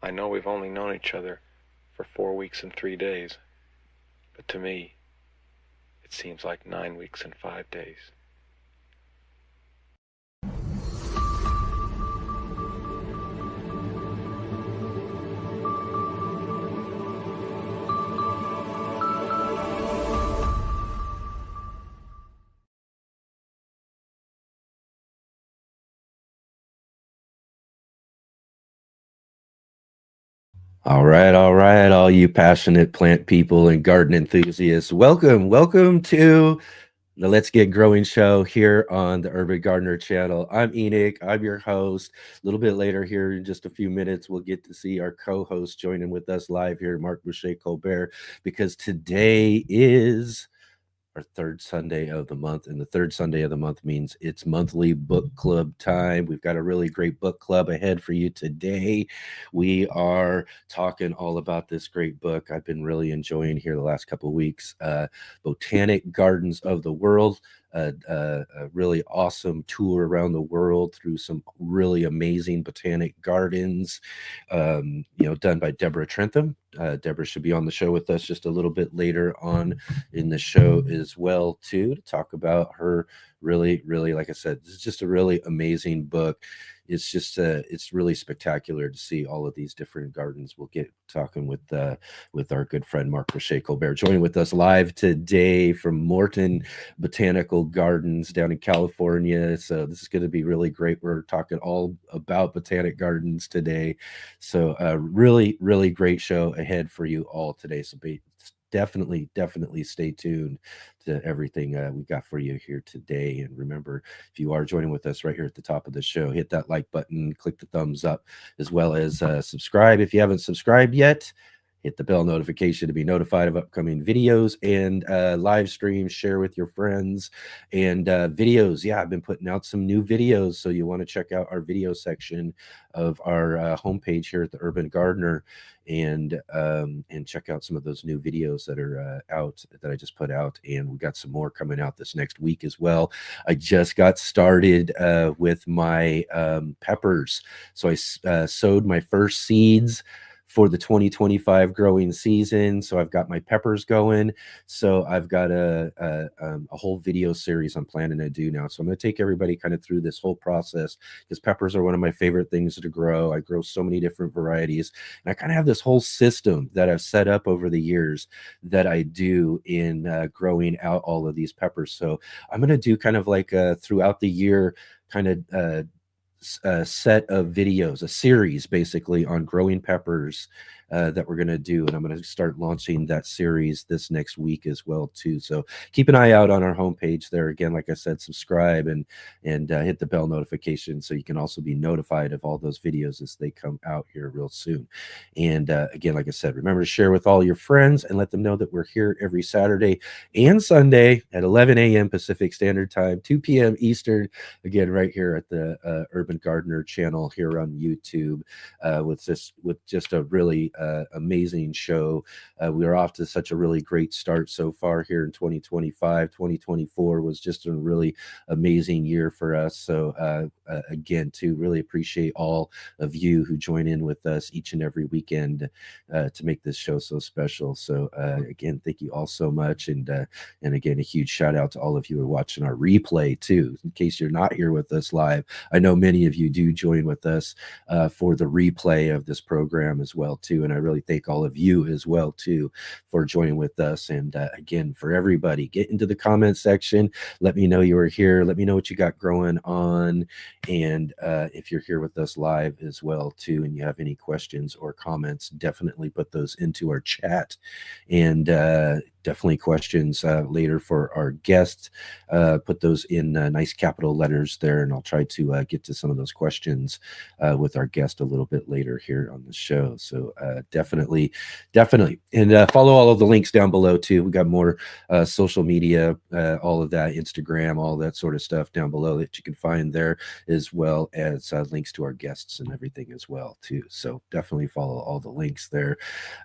I know we've only known each other for 4 weeks and 3 days, but to me, it seems like 9 weeks and 5 days. All you passionate plant people and garden enthusiasts. Welcome to the Let's Get Growing show here on the Urban Gardener channel. I'm Enoch, I'm your host. A little bit later here in just a few minutes, we'll get to see our co-host joining with us live here, Marc Boucher-Colbert, because today is our third Sunday of the month. And the third Sunday of the month means it's monthly book club time. We've got a really great book club ahead for you today. We are talking all about this great book I've been really enjoying here the last couple of weeks, Botanic Gardens of the World. A really awesome tour around the world through some really amazing botanic gardens, done by Deborah Trentham. Deborah should be on the show with us just a little bit later on in the show as well too, to talk about her really, like I said, this is just a really amazing book. It's really spectacular to see all of these different gardens. We'll get talking with our good friend Marc Boucher-Colbert joining with us live today from Morton Botanical Gardens down in California. So this is going to be really great. We're talking all about botanic gardens today. So really great show ahead for you all today. So definitely stay tuned to everything we got for you here today. And remember, if you are joining with us right here at the top of the show, hit that like button, click the thumbs up, as well as subscribe if you haven't subscribed yet. Hit the bell notification to be notified of upcoming videos and live streams. Share with your friends and videos. Yeah, I've been putting out some new videos, so you want to check out our video section of our homepage here at the Urban Gardener, and check out some of those new videos that are out that I just put out. And we got some more coming out this next week as well. I just got started with my peppers, so I sowed my first seeds for the 2025 growing season. So I've got my peppers going. So I've got a whole video series I'm planning to do now. So I'm going to take everybody kind of through this whole process, because peppers are one of my favorite things to grow. I grow so many different varieties, and I kind of have this whole system that I've set up over the years that I do in growing out all of these peppers. So I'm going to do kind of like throughout the year, kind of set of videos, a series basically on growing peppers that we're going to do. And I'm going to start launching that series this next week as well too. So keep an eye out on our homepage there. Again, like I said, subscribe and hit the bell notification so you can also be notified of all those videos as they come out here real soon. And again, like I said, remember to share with all your friends and let them know that we're here every Saturday and Sunday at 11 a.m. Pacific Standard Time, 2 p.m. Eastern, again right here at the Urban Gardener channel here on YouTube, with just a really amazing show. We are off to such a really great start so far here in 2025. 2024 was just a really amazing year for us. So again, to really appreciate all of you who join in with us each and every weekend to make this show so special. So again, thank you all so much. And again, a huge shout out to all of you who are watching our replay too, in case you're not here with us live. I know many of you do join with us for the replay of this program as well too. And I really thank all of you as well too for joining with us. And again, for everybody, get into the comment section. Let me know you are here. Let me know what you got growing on. And if you're here with us live as well too, and you have any questions or comments, definitely put those into our chat. And definitely questions later for our guests. Put those in nice capital letters there, and I'll try to get to some of those questions with our guest a little bit later here on the show. So definitely. And follow all of the links down below too. We got more social media, all of that, Instagram, all that sort of stuff down below that you can find there, as well as links to our guests and everything as well too. So definitely follow all the links there.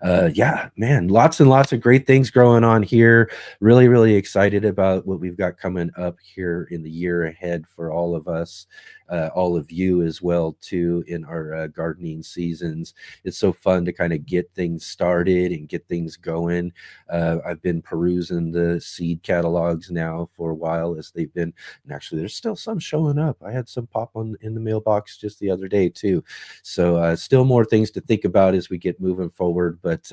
Yeah, man, lots and lots of great things growing on here. Really excited about what we've got coming up here in the year ahead for all of us. all of you as well too in our gardening seasons. It's so fun to kind of get things started and get things going. I've been perusing the seed catalogs now for a while as they've been, and actually there's still some showing up. I had some pop on in the mailbox just the other day too. So still more things to think about as we get moving forward, but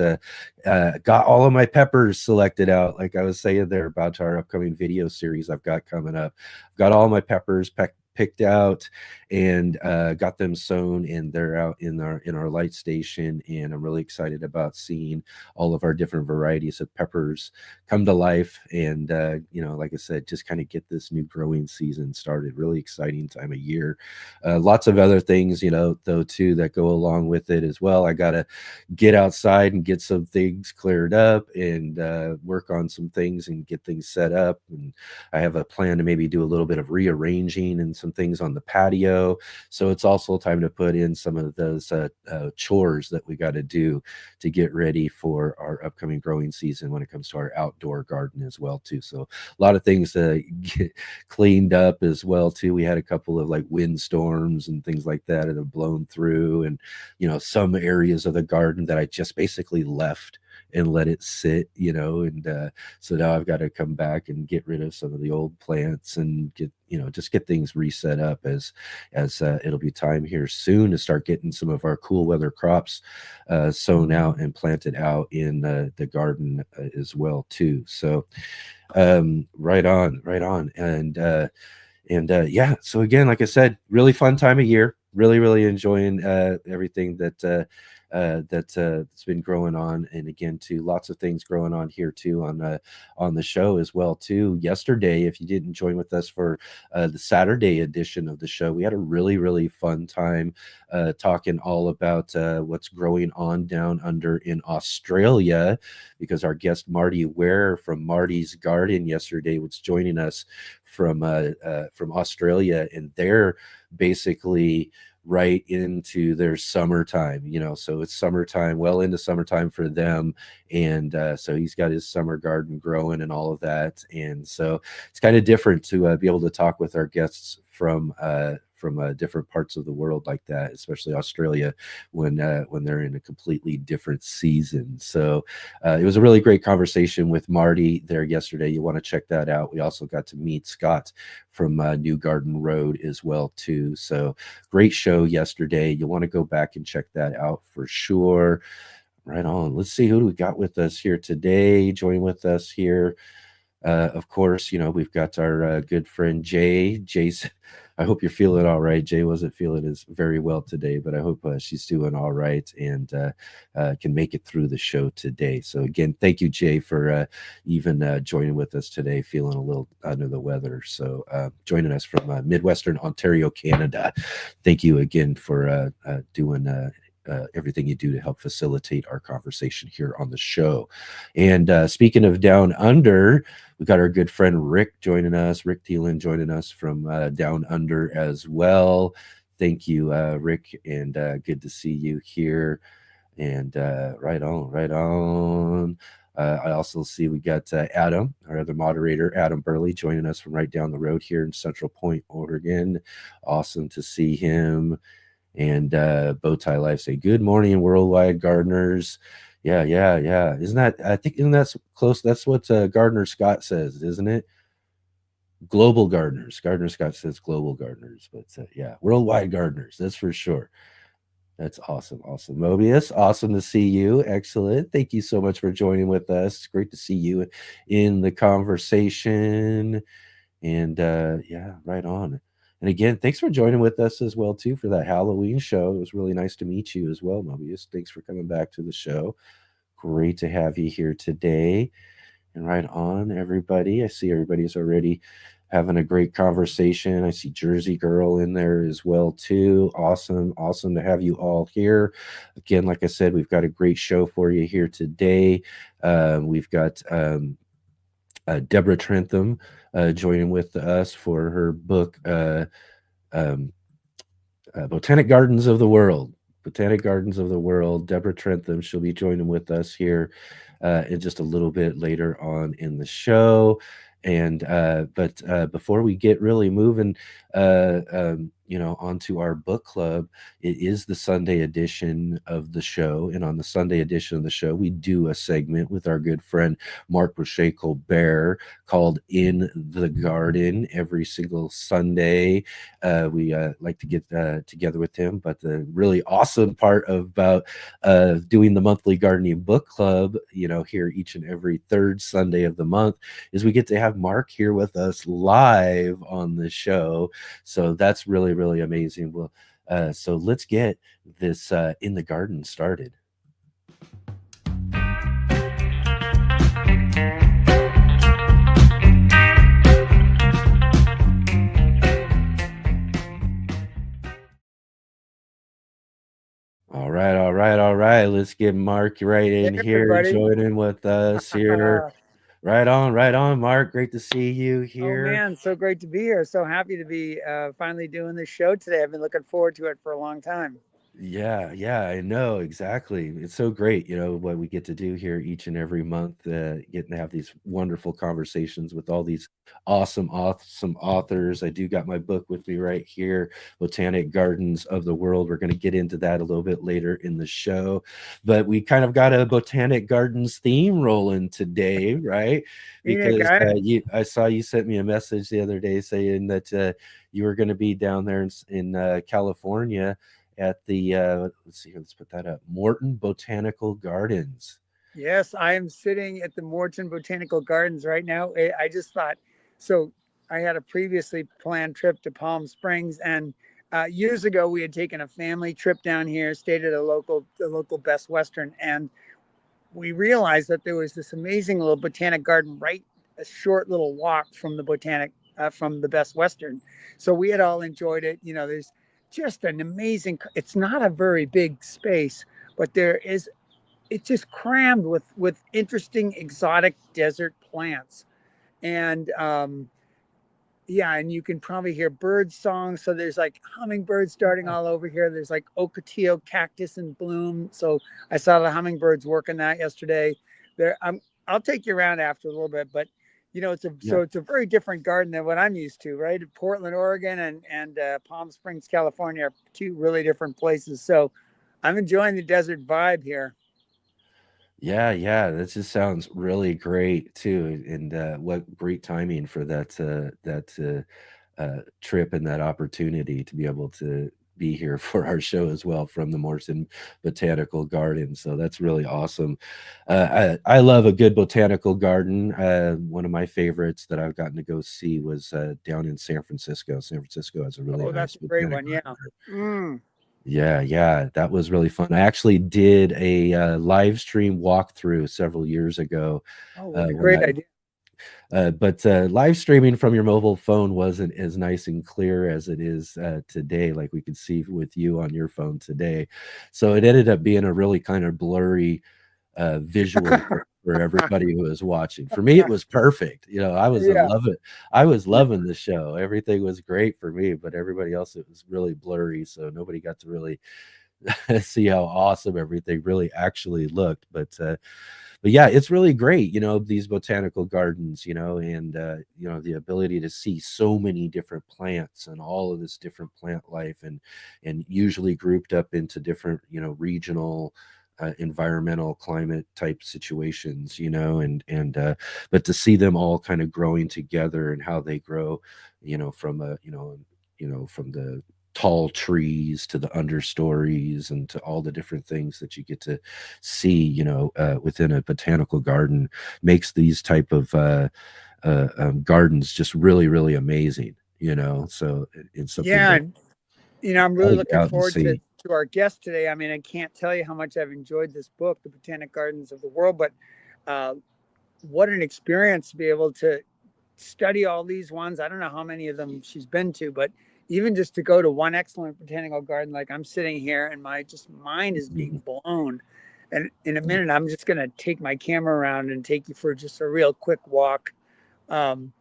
got all of my peppers selected out, like I was saying there about our upcoming video series I've got coming up. I've got all my peppers picked out and got them sown, and they're out in our light station, and I'm really excited about seeing all of our different varieties of peppers come to life. And like I said, just kind of get this new growing season started. Really exciting time of year. Lots of other things, though too, that go along with it as well. I gotta get outside and get some things cleared up and work on some things and get things set up. And I have a plan to maybe do a little bit of rearranging and some things on the patio. So it's also time to put in some of those chores that we got to do to get ready for our upcoming growing season when it comes to our outdoor garden as well too. So a lot of things to get cleaned up as well too. We had a couple of like windstorms and things like that have blown through, and some areas of the garden that I just basically left and let it sit, and so now I've got to come back and get rid of some of the old plants and just get things reset up as it'll be time here soon to start getting some of our cool weather crops sown out and planted out in the garden as well too. So right on. And yeah, so again, like I said, really fun time of year. Really enjoying everything that's been growing on, and again too, lots of things growing on here too on the show as well too. Yesterday, if you didn't join with us for the Saturday edition of the show, we had a really fun time talking all about what's growing on down under in Australia, because our guest Marty Ware from Marty's Garden yesterday was joining us from Australia, and they're basically right into their summertime, so it's summertime, well into summertime for them. And so he's got his summer garden growing and all of that. And so it's kind of different to be able to talk with our guests from different parts of the world like that, especially Australia, when they're in a completely different season. So it was a really great conversation with Marty there yesterday. You want to check that out. We also got to meet Scott from New Garden Road as well too. So great show yesterday. You want to go back and check that out for sure. Right on. Let's see, who do we got with us here today? Join with us here. Of course, we've got our good friend Jay. Jay's, I hope you're feeling all right. Jay wasn't feeling as very well today, but I hope she's doing all right and can make it through the show today. So again, thank you, Jay, for even joining with us today, feeling a little under the weather. So joining us from Midwestern Ontario, Canada. Thank you again for doing everything you do to help facilitate our conversation here on the show. And speaking of down under, we've got our good friend Rick joining us, Rick Thielen joining us from down under as well. Thank you, Rick, and good to see you here. And right on. I also see we got Adam, our other moderator, Adam Burley, joining us from right down the road here in Central Point, Oregon. Awesome to see him. And Bowtie Life say, good morning, worldwide gardeners. Yeah. Isn't that close? That's what Gardner Scott says, isn't it? Global gardeners. Gardner Scott says global gardeners, but yeah, worldwide gardeners. That's for sure. That's awesome. Mobius, awesome to see you. Excellent. Thank you so much for joining with us. It's great to see you in the conversation. And yeah, right on. And again, thanks for joining with us as well too for that Halloween show. It was really nice to meet you as well, Mobius. Thanks for coming back to the show. Great to have you here today. And right on, everybody. I see everybody's already having a great conversation. I see Jersey Girl in there as well too. Awesome to have you all here. Again, like I said, we've got a great show for you here today. We've got Deborah Trentham joining with us for her book, Botanic Gardens of the World. Botanic Gardens of the World. Deborah Trentham, she'll be joining with us here in just a little bit later on in the show. And but before we get really moving, onto our book club. It is the Sunday edition of the show, and on the Sunday edition of the show, we do a segment with our good friend Marc Boucher-Colbert called "In the Garden" every single Sunday. We like to get together with him, but the really awesome part about doing the monthly gardening book club, here each and every third Sunday of the month, is we get to have Marc here with us live on the show. So that's really, really amazing. Well, so let's get this in the garden started. All right, all right, all right. Let's get Marc right Hey, in here, everybody. joining with us here. Right on, Marc. Great to see you Oh here. man, so great to be here. So happy to be finally doing this show today. I've been looking forward to it for a long time. Yeah, yeah, I know exactly. It's so great, what we get to do here each and every month, getting to have these wonderful conversations with all these awesome authors. I do got my book with me right here, Botanic Gardens of the World. We're going to get into that a little bit later in the show, but we kind of got a Botanic Gardens theme rolling today, right? Enoch, Because I saw you sent me a message the other day saying that you were going to be down there in California at the let's see here, let's put that up. Morton Botanical Gardens. yes, I am sitting at the Morton Botanical Gardens right now. I just thought, so I had a previously planned trip to Palm Springs, and years ago we had taken a family trip down here, stayed at the local Best Western, and we realized that there was this amazing little botanic garden right a short little walk from the from the Best Western. So we had all enjoyed it. There's just an amazing. It's not a very big space, but there is. It's just crammed with interesting exotic desert plants, and yeah, and you can probably hear bird songs. So there's like hummingbirds darting all over here. There's like ocotillo cactus in bloom. So I saw the hummingbirds working that yesterday. I'll take you around after a little bit, but Yeah. it's a very different garden than what I'm used to, right? Portland, Oregon, and Palm Springs, California are two really different places. So I'm enjoying the desert vibe here. Yeah, yeah, that just sounds really great too, and what great timing for that trip and that opportunity to be able to be here for our show as well from the Morton Botanical Garden. So that's really awesome. I love a good botanical garden. One of my favorites that I've gotten to go see was down in San Francisco. San Francisco has a really Oh, nice that's a great botanic one. garden. Yeah. Mm. Yeah, yeah, that was really fun. I actually did a live stream walkthrough several years ago. Oh, what a When great idea. but live streaming from your mobile phone wasn't as nice and clear as it is today, like we could see with you on your phone today. So it ended up being a really kind of blurry visual for everybody who was watching. For me, it was perfect. Yeah. I was loving the show. Everything was great for me, but everybody else, it was really blurry. So nobody got to really see how awesome everything really actually looked. But yeah, it's really great, these botanical gardens, and the ability to see so many different plants and all of this different plant life, and usually grouped up into different, regional environmental climate type situations, and but to see them all kind of growing together and how they grow, from a from the tall trees to the understories and to all the different things that you get to see, within a botanical garden, makes these type of gardens just really, really amazing. So it's something Yeah. that And I'm I really ought to get looking out and forward see. to our guest today. I mean, I can't tell you how much I've enjoyed this book, The Botanic Gardens of the World, but uh, what an experience to be able to study all these ones. I don't know how many of them she's been to, but even just to go to one excellent botanical garden, like I'm sitting here and my just mind is being Mhm. blown. And in a minute, I'm just going to take my camera around and take you for just a real quick walk. Um,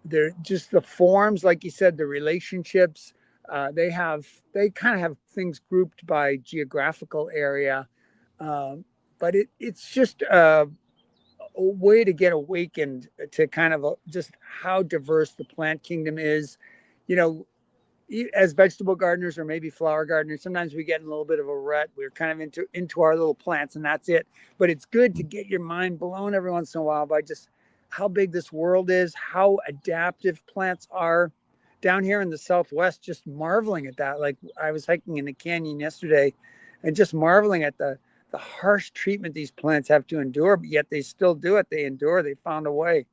they're just the forms, like you said, the relationships. They kind of have things grouped by geographical area, um, but it's just a way to get awakened to kind of just how diverse the plant kingdom is. You know, as vegetable gardeners or maybe flower gardeners, sometimes we get in a little bit of a rut. We're kind of into our little plants and that's it. But it's good to get your mind blown every once in a while by just how big this world is, how adaptive plants are down here in the Southwest, just marveling at that. Like I was hiking in the canyon yesterday and just marveling at the harsh treatment these plants have to endure, but yet they still do it. They endure, they found a way.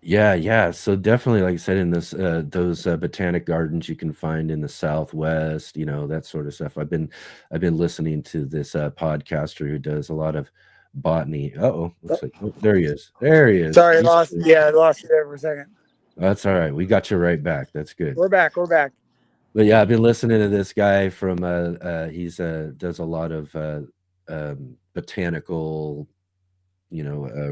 Yeah, yeah. So definitely, like I said, in this those botanic gardens you can find in the Southwest, that sort of stuff. I've been listening to this podcaster who does a lot of botany. Oh, looks like there he is. There he is. Sorry, I lost you there for a second. That's all right. We got you right back. That's good. We're back. We're back. But yeah, I've been listening to this guy from he's does a lot of botanical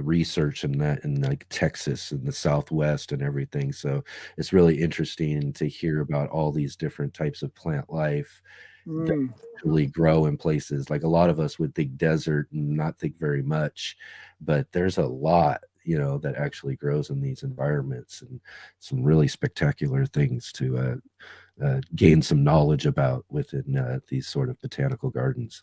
research and that in like Texas and the Southwest and everything. So it's really interesting to hear about all these different types of plant life that Mm. actually grow in places. Like a lot of us would think desert and not think very much, but there's a lot, that actually grows in these environments and some really spectacular things to gain some knowledge about within these sort of botanical gardens.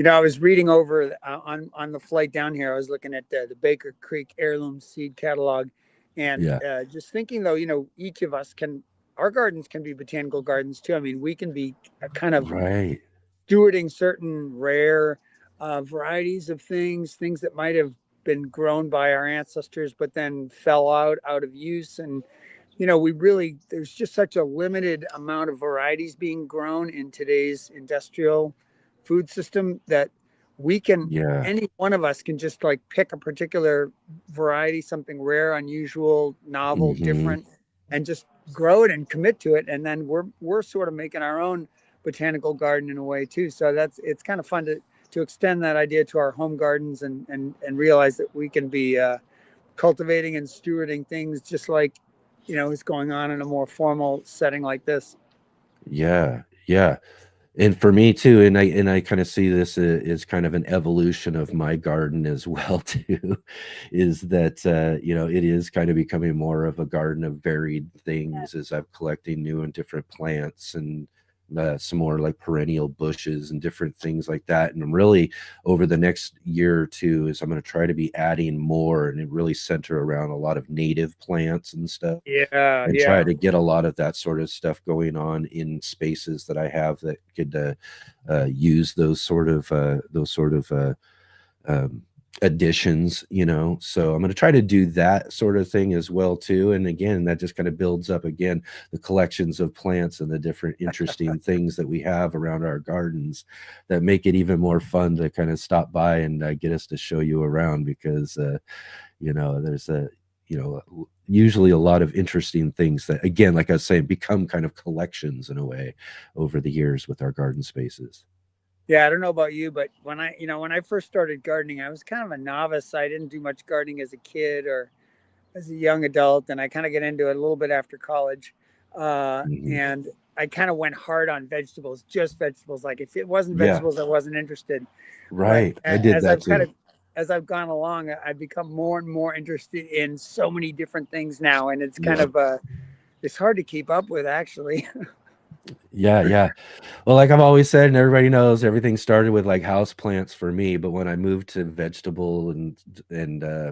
I was reading over on the flight down here. I was looking at the Baker Creek Heirloom Seed Catalog, and Yeah, just thinking though, each of us our gardens can be botanical gardens too. I mean, we can be kind of right. stewarding certain rare varieties of things that might have been grown by our ancestors, but then fell out of use. And there's just such a limited amount of varieties being grown in today's industrial food system that Yeah. any one of us can just like pick a particular variety, something rare, unusual, novel, Hmm. different, and just grow it and commit to it. And then we're sort of making our own botanical garden in a way too. So it's kind of fun to extend that idea to our home gardens and realize that we can be cultivating and stewarding things just like is going on in a more formal setting like this. Yeah, yeah. And for me too, and I kind of see this as kind of an evolution of my garden as well too, is that it is kind of becoming more of a garden of varied things as I'm collecting new and different plants and some more like perennial bushes and different things like that. And I'm really over the next year or two is I'm going to try to be adding more and it really center around a lot of native plants and stuff Yeah, and try yeah. to get a lot of that sort of stuff going on in spaces that I have that could use those sort of um, additions, So I'm going to try to do that sort of thing as well too. And again, that just kind of builds up again the collections of plants and the different interesting things that we have around our gardens that make it even more fun to kind of stop by and get us to show you around because there's usually a lot of interesting things that again like I was saying become kind of collections in a way over the years with our garden spaces. Yeah, I don't know about you, but when I first started gardening, I was kind of a novice. I didn't do much gardening as a kid or as a young adult, and I kind of get into it a little bit after college. Hmm. And I kind of went hard on vegetables, just vegetables. Like if it wasn't Yeah, vegetables, I wasn't interested. But right, I did that too. as I've gone along, I've become more and more interested in so many different things now, and it's kind Yep. of it's hard to keep up with actually. Yeah, yeah. Well, like I've always said, and everybody knows, everything started with like house plants for me. But when I moved to vegetable and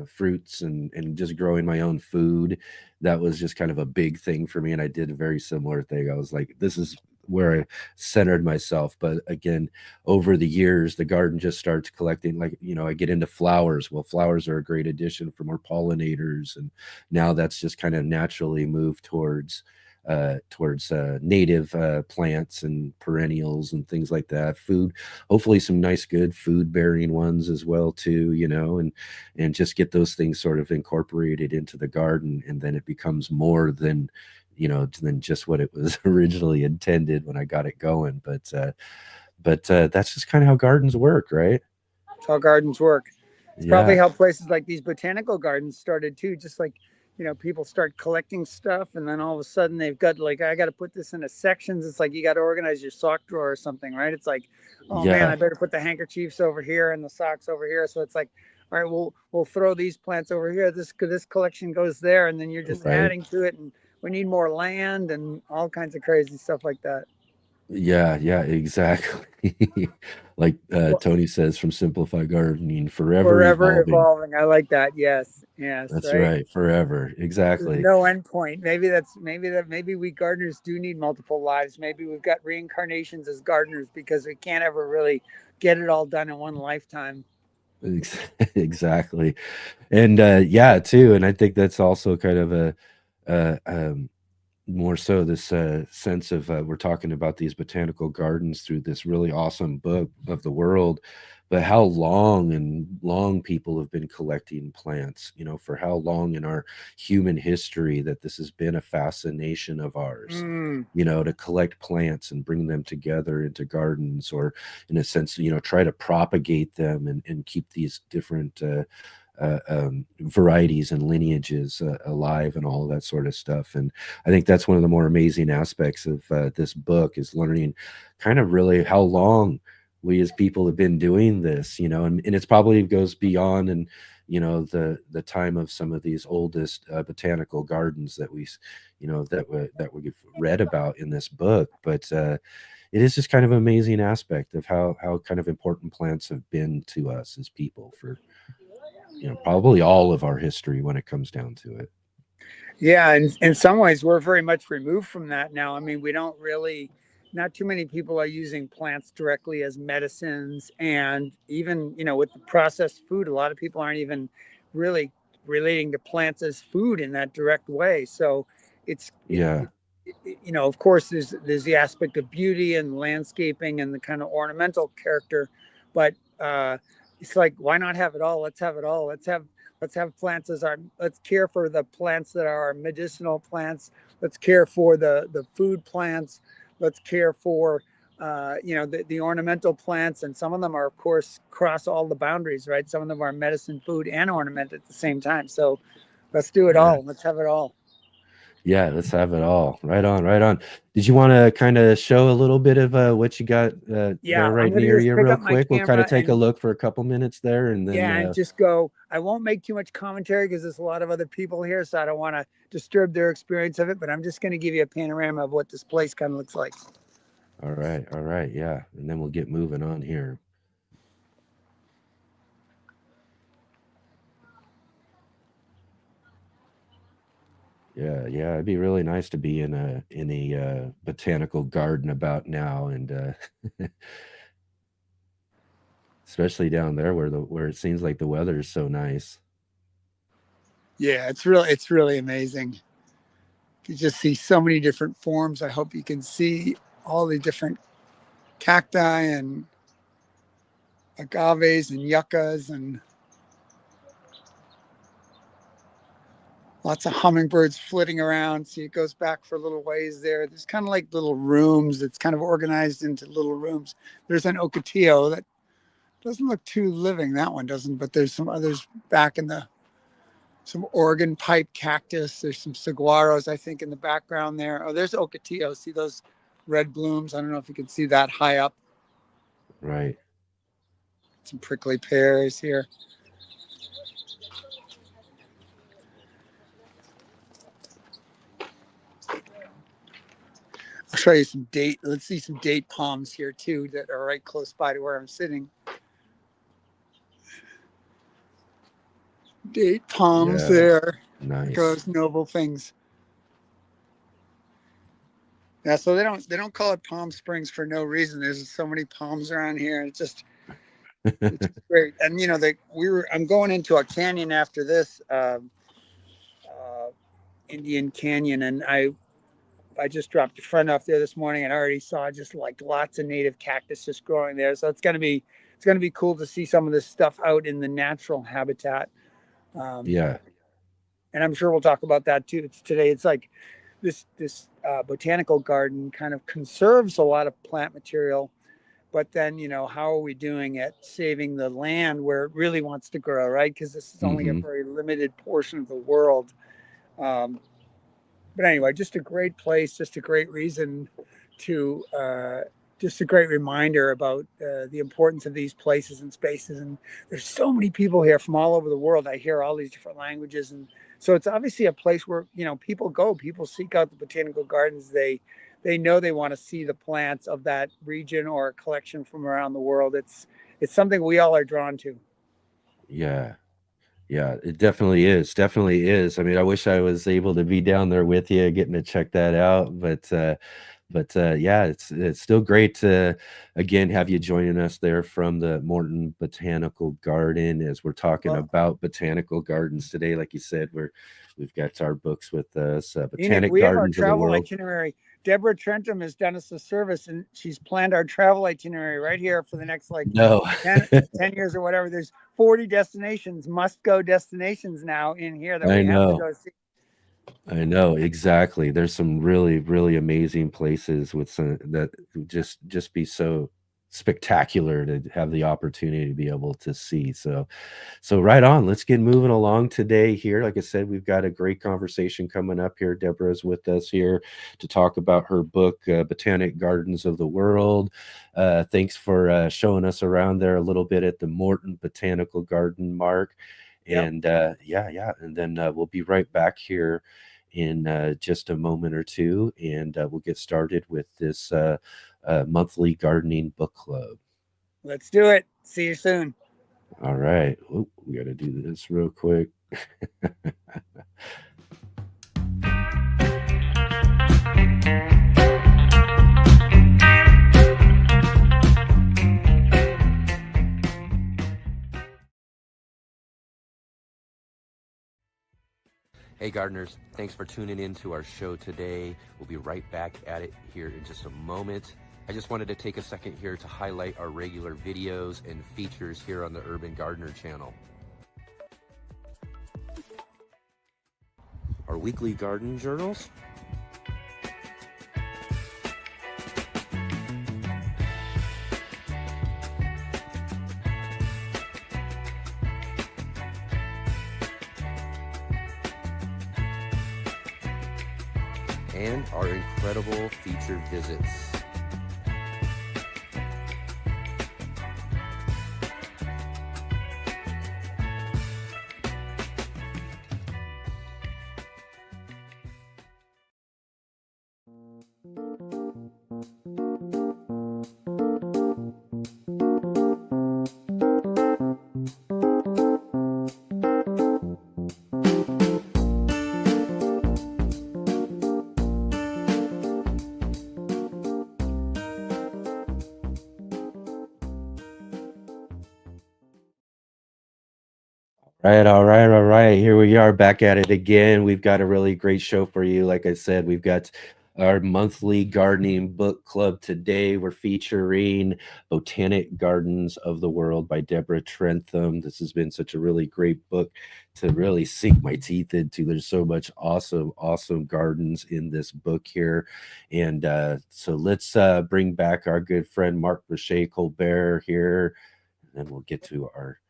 fruits and just growing my own food, that was just kind of a big thing for me. And I did a very similar thing. I was like, this is where I centered myself. But again, over the years, the garden just starts collecting. Like I get into flowers. Well, flowers are a great addition for more pollinators, and now that's just kind of naturally moved towards native plants and perennials and things like that. Food, hopefully some nice, good food bearing ones as well too. And just get those things sort of incorporated into the garden, and then it becomes more than just what it was originally intended when I got it going. But that's just kind of how gardens work, right? It's how gardens work. It's probably Yeah, how places like these botanical gardens started too. Just like, people start collecting stuff and then all of a sudden they've got like, I got to put this into sections. It's like you got to organize your sock drawer or something, right? It's like, oh man, I yeah, better put the handkerchiefs over here and the socks over here. So it's like, all right, we'll throw these plants over here. This collection goes there, and then you're just right. adding to it. And we need more land and all kinds of crazy stuff like that. Yeah, yeah, exactly. Like Well, Tony says from Simplify Gardening, forever forever evolving. evolving. I like that. Yes, yes, That's right. right, forever. There's Exactly. no end point. Maybe we gardeners do need multiple lives. Maybe we've got reincarnations as gardeners because we can't ever really get it all done in one lifetime. Exactly. And yeah, too. And I think that's also kind of uh, um, more so this sense of we're talking about these botanical gardens through this really awesome book of the world, but how long and long people have been collecting plants, for how long in our human history that this has been a fascination of ours, Mm, to collect plants and bring them together into gardens, or in a sense, try to propagate them and keep these different varieties and lineages alive and all of that sort of stuff. And I think that's one of the more amazing aspects of this book, is learning kind of really how long we as people have been doing this, and it's probably goes beyond, and the time of some of these oldest botanical gardens that we've read about in this book. But it is just kind of an amazing aspect of how kind of important plants have been to us as people for probably all of our history when it comes down to it. yeah, and in some ways, we're very much removed from that now. I mean, we don't really, not too many people are using plants directly as medicines. And even, with the processed food, a lot of people aren't even really relating to plants as food in that direct way. So it's, Yeah, of course, there's the aspect of beauty and landscaping and the kind of ornamental character, but it's like, why not have it all? Let's have it all. Let's have plants as our, let's care for the plants that are our medicinal plants. Let's care for the food plants. Let's care for the ornamental plants. And some of them are, of course, cross all the boundaries, right? Some of them are medicine, food, and ornament at the same time. So let's do it yeah, all. Let's have it all. yeah. Let's have it all. Right on, right on. Did you want to kind of show a little bit of what you got Yeah, there I'm right going to near just you, pick real up my quick? We'll kind of camera take a and, look for a couple minutes there, and then yeah, and just go. I won't make too much commentary because there's a lot of other people here, so I don't want to disturb their experience of it. But I'm just going to give you a panorama of what this place kind of looks like. all right, yeah, and then we'll get moving on here. Yeah, yeah, it'd be really nice to be in a botanical garden about now, and especially down there where it seems like the weather is so nice. Yeah, it's really amazing. You just see so many different forms. I hope you can see all the different cacti and agaves and yuccas and lots of hummingbirds flitting around. See, it goes back for a little ways there. There's kind of like little rooms. It's kind of organized into little rooms. There's an ocotillo that doesn't look too living. That one doesn't, but there's some others back in the some Oregon pipe cactus. There's some saguaros, I think, in the background there. Oh, there's ocotillo. See those red blooms? I don't know if you can see that high up. Right. Some prickly pears here. I'll show you some date. Let's see some date palms here too that are right close by to where I'm sitting. Date palms Yeah. there. Nice. Goes noble things. Yeah, so they don't call it Palm Springs for no reason. There's so many palms around here. It's just great. And I'm going into a canyon after this, uh, Indian Canyon, and I just dropped a friend off there this morning, and I already saw just like lots of native cactus just growing there. So it's gonna be cool to see some of this stuff out in the natural habitat. Um, Yeah. and I'm sure we'll talk about that too. Today. It's like this botanical garden kind of conserves a lot of plant material, but then how are we doing at saving the land where it really wants to grow, right? Because this is only a Hmm. very limited portion of the world. Um, but anyway, just a great place, just a great reason to just a great reminder about the importance of these places and spaces. And there's so many people here from all over the world. I hear all these different languages, and so it's obviously a place where people go, people seek out the botanical gardens. They know they want to see the plants of that region or a collection from around the world. It's something we all are drawn to. Yeah. Yeah, it definitely is. Definitely is. I mean, I wish I was able to be down there with you, getting to check that out. But yeah, it's still great to again have you joining us there from the Morton Botanical Garden as we're talking Well, about botanical gardens today. Like you said, we've got our books with us, Enoch, Botanic we have our Gardens of the travel World. itinerary. Deborah Trentham has done us a service, and she's planned our travel itinerary right here for the next like No, 10 years or whatever. There's 40 destinations, must go destinations now in here that I we have to know. go see. I know exactly. There's some really, really amazing places with some that would just be so spectacular to have the opportunity to be able to see. So right on. Let's get moving along today here. Like I said, we've got a great conversation coming up here. Deborah's with us here to talk about her book, Botanic Gardens of the World. Thanks for showing us around there a little bit at the Morton Botanical Garden, Mark. Yep. And yeah. And then we'll be right back here in just a moment or two, and we'll get started with this monthly gardening book club. Let's do it. See you soon. All right. Oh, we got to do this real quick. Hey gardeners, thanks for tuning in to our show today. We'll be right back at it here in just a moment. I just wanted to take a second here to highlight our regular videos and features here on the Urban Gardener channel. Our weekly garden journals, and our incredible featured visits. All right. Here we are back at it again. We've got a really great show for you. Like I said, we've got our monthly gardening book club today. We're featuring Botanic Gardens of the World by Deborah Trentham. This has been such a really great book to really sink my teeth into. There's so much awesome gardens in this book here. And so let's bring back our good friend Marc Boucher-Colbert here. And then we'll get to our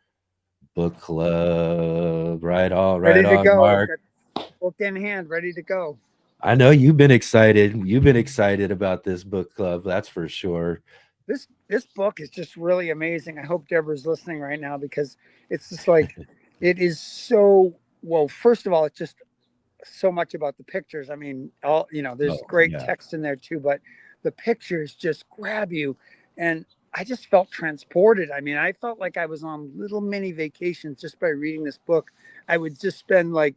book club. Right Ready to on, go. Mark. Got book in hand, ready to go. I know you've been excited. You've been excited about this book club, that's for sure. This book is just really amazing. I hope Deborah's listening right now because it's just like it is so well. First of all, it's just so much about the pictures. I mean, there's Oh, great yeah. text in there too, but the pictures just grab you. And I just felt transported. I mean, I felt like I was on little mini vacations just by reading this book. I would just spend like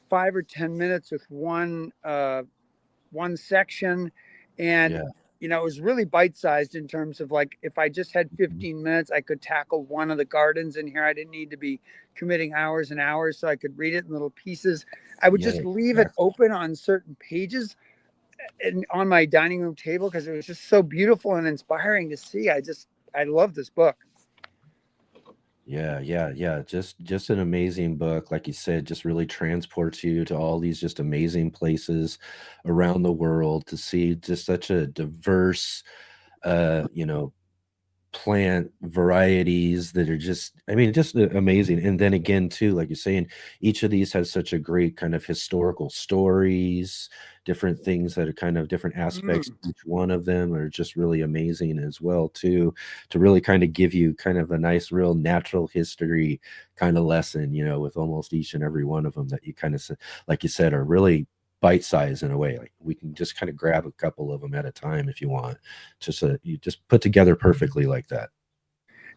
5 or 10 minutes with one section, and Yeah. it was really bite-sized in terms of like if I just had Mhm. 15 minutes I could tackle one of the gardens in here. I didn't need to be committing hours and hours, so I could read it in little pieces. I would Yeah, just leave it exactly. open on certain pages and on my dining room table because it was just so beautiful and inspiring to see. I love this book. Yeah. Just an amazing book. Like you said, just really transports you to all these just amazing places around the world to see just such a diverse, you know, plant varieties that are just, I mean, just amazing. And then again, too, like you're saying, each of these has such a great kind of historical stories, different things that are kind of different aspects. Each one of them are just really amazing as well, too, to really kind of give you kind of a nice, real natural history kind of lesson, with almost each and every one of them that you kind of, like you said, are really bite size in a way. Like we can just kind of grab a couple of them at a time if you want. Just you just put together perfectly like that.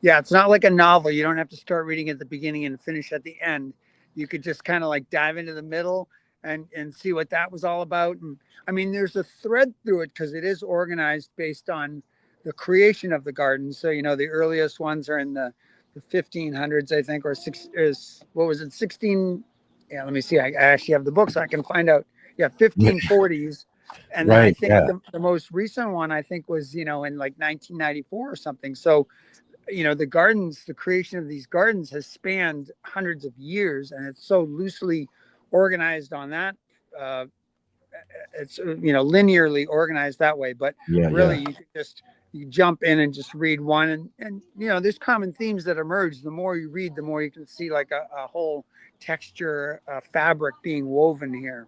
Yeah, it's not like a novel. You don't have to start reading at the beginning and finish at the end. You could just kind of like dive into the middle and see what that was all about. And I mean, there's a thread through it because it is organized based on the creation of the garden. So the earliest ones are in the 1500s, I think, or what was it, 16? Yeah, let me see. I actually have the book so I can find out. Yeah, 1540s. And then I Right. think Yeah. the most recent one I think was in like 1994 or something. So the creation of these gardens has spanned hundreds of years, and it's so loosely organized on that. It's linearly organized that way, but Yeah. really you could just you jump in and just read one, and there's common themes that emerge. The more you read, the more you can see like a whole texture, fabric being woven here.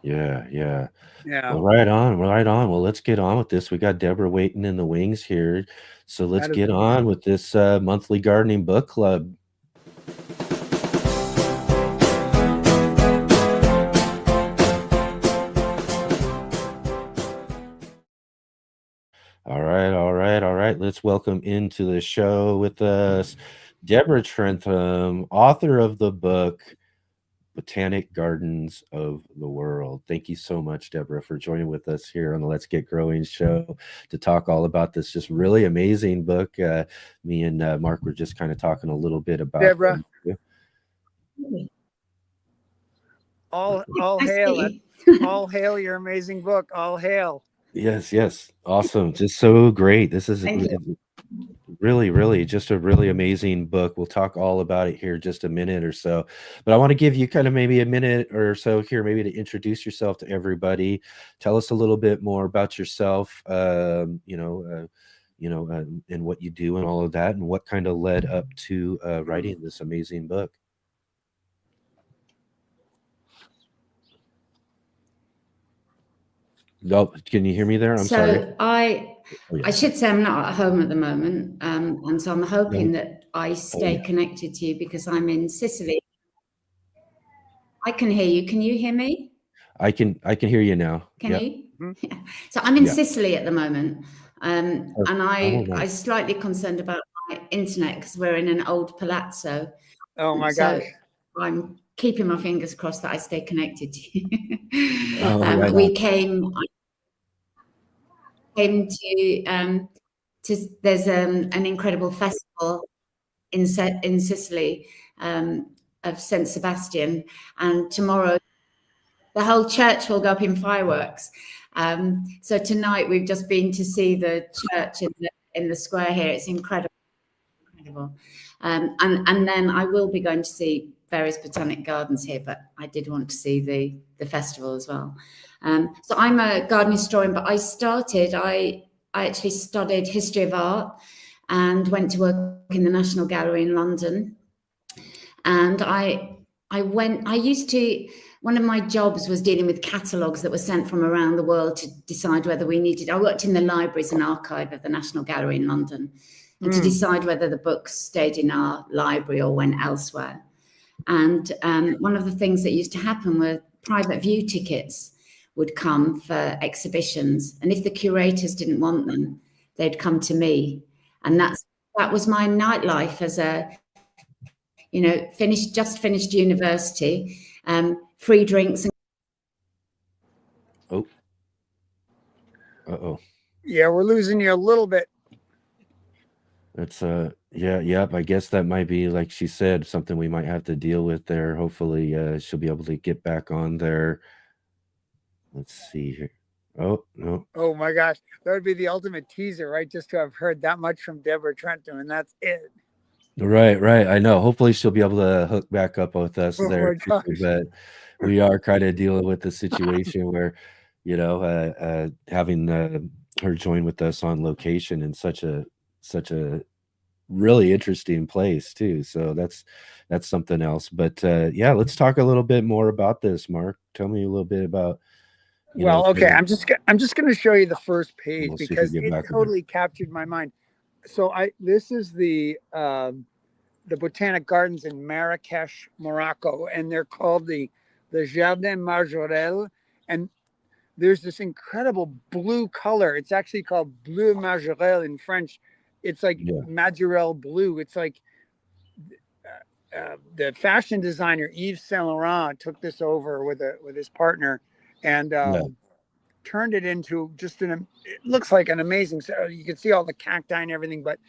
Yeah. Yeah. Yeah, Well, right on. Right on. Well, let's get on with this. We got Deborah waiting in the wings here. So let's that is get on with this monthly gardening book club. All right, all right, all right. Let's welcome into the show with us Deborah Trentham, author of the book Botanic Gardens of the World. Thank you so much, Deborah, for joining with us here on the Let's Get Growing show to talk all about this just really amazing book. Me and Mark were just kind of talking a little bit about Deborah. Yeah. All hail all hail your amazing book. All hail. Yes, yes. Awesome. Just so great. This is really, really just a really amazing book. We'll talk all about it here just a minute or so. But I want to give you kind of maybe a minute or so here, maybe to introduce yourself to everybody. Tell us a little bit more about yourself, and what you do and all of that, and what kind of led up to writing this amazing book. No, can you hear me there? I'm sorry. I should say I'm not at home at the moment, and so I'm hoping that I stay connected to you because I'm in Sicily. I can hear you. Can you hear me? I can hear you now. Can Yep. you? Yeah. So I'm in Sicily at the moment, and I slightly concerned about my internet because we're in an old palazzo. Oh my gosh! I'm keeping my fingers crossed that I stay connected to you. Right we on. came to there's an incredible festival in Sicily of Saint Sebastian, and tomorrow the whole church will go up in fireworks. So tonight we've just been to see the church in the square here. It's incredible. And then I will be going to see various botanic gardens here, but I did want to see the festival as well. So I'm a garden historian, but I actually studied history of art and went to work in the National Gallery in London. And one of my jobs was dealing with catalogues that were sent from around the world to decide whether I worked in the libraries and archive of the National Gallery in London, and to decide whether the books stayed in our library or went elsewhere. And one of the things that used to happen were private view tickets would come for exhibitions. And if the curators didn't want them, they'd come to me. And that was my nightlife as a, just finished university, free drinks. Oh. Uh-oh. Yeah, we're losing you a little bit. It's yep. I guess that might be, like she said, something we might have to deal with there. Hopefully, she'll be able to get back on there. Let's see here. Oh no. Oh my gosh, that would be the ultimate teaser, right? Just to have heard that much from Deborah Trentham, and that's it. Right. I know. Hopefully, she'll be able to hook back up with us there. But we are kind of dealing with the situation where, having her join with us on location in such a such a really interesting place too. So that's something else. But yeah, let's talk a little bit more about this, Marc. Tell me a little bit about, Well, okay, kind I'm just going to show you the first of, page we'll see if we because get it back to that. totally captured my mind. So this is the Botanic Gardens in Marrakesh, Morocco, and they're called the Jardin Majorel. And there's this incredible blue color. It's actually called Bleu Majorel in French. It's like Yeah, Majorel blue. It's like the fashion designer Yves Saint Laurent took this over with his partner, and yeah. turned it into just it looks like an amazing. You can see all the cacti and everything, but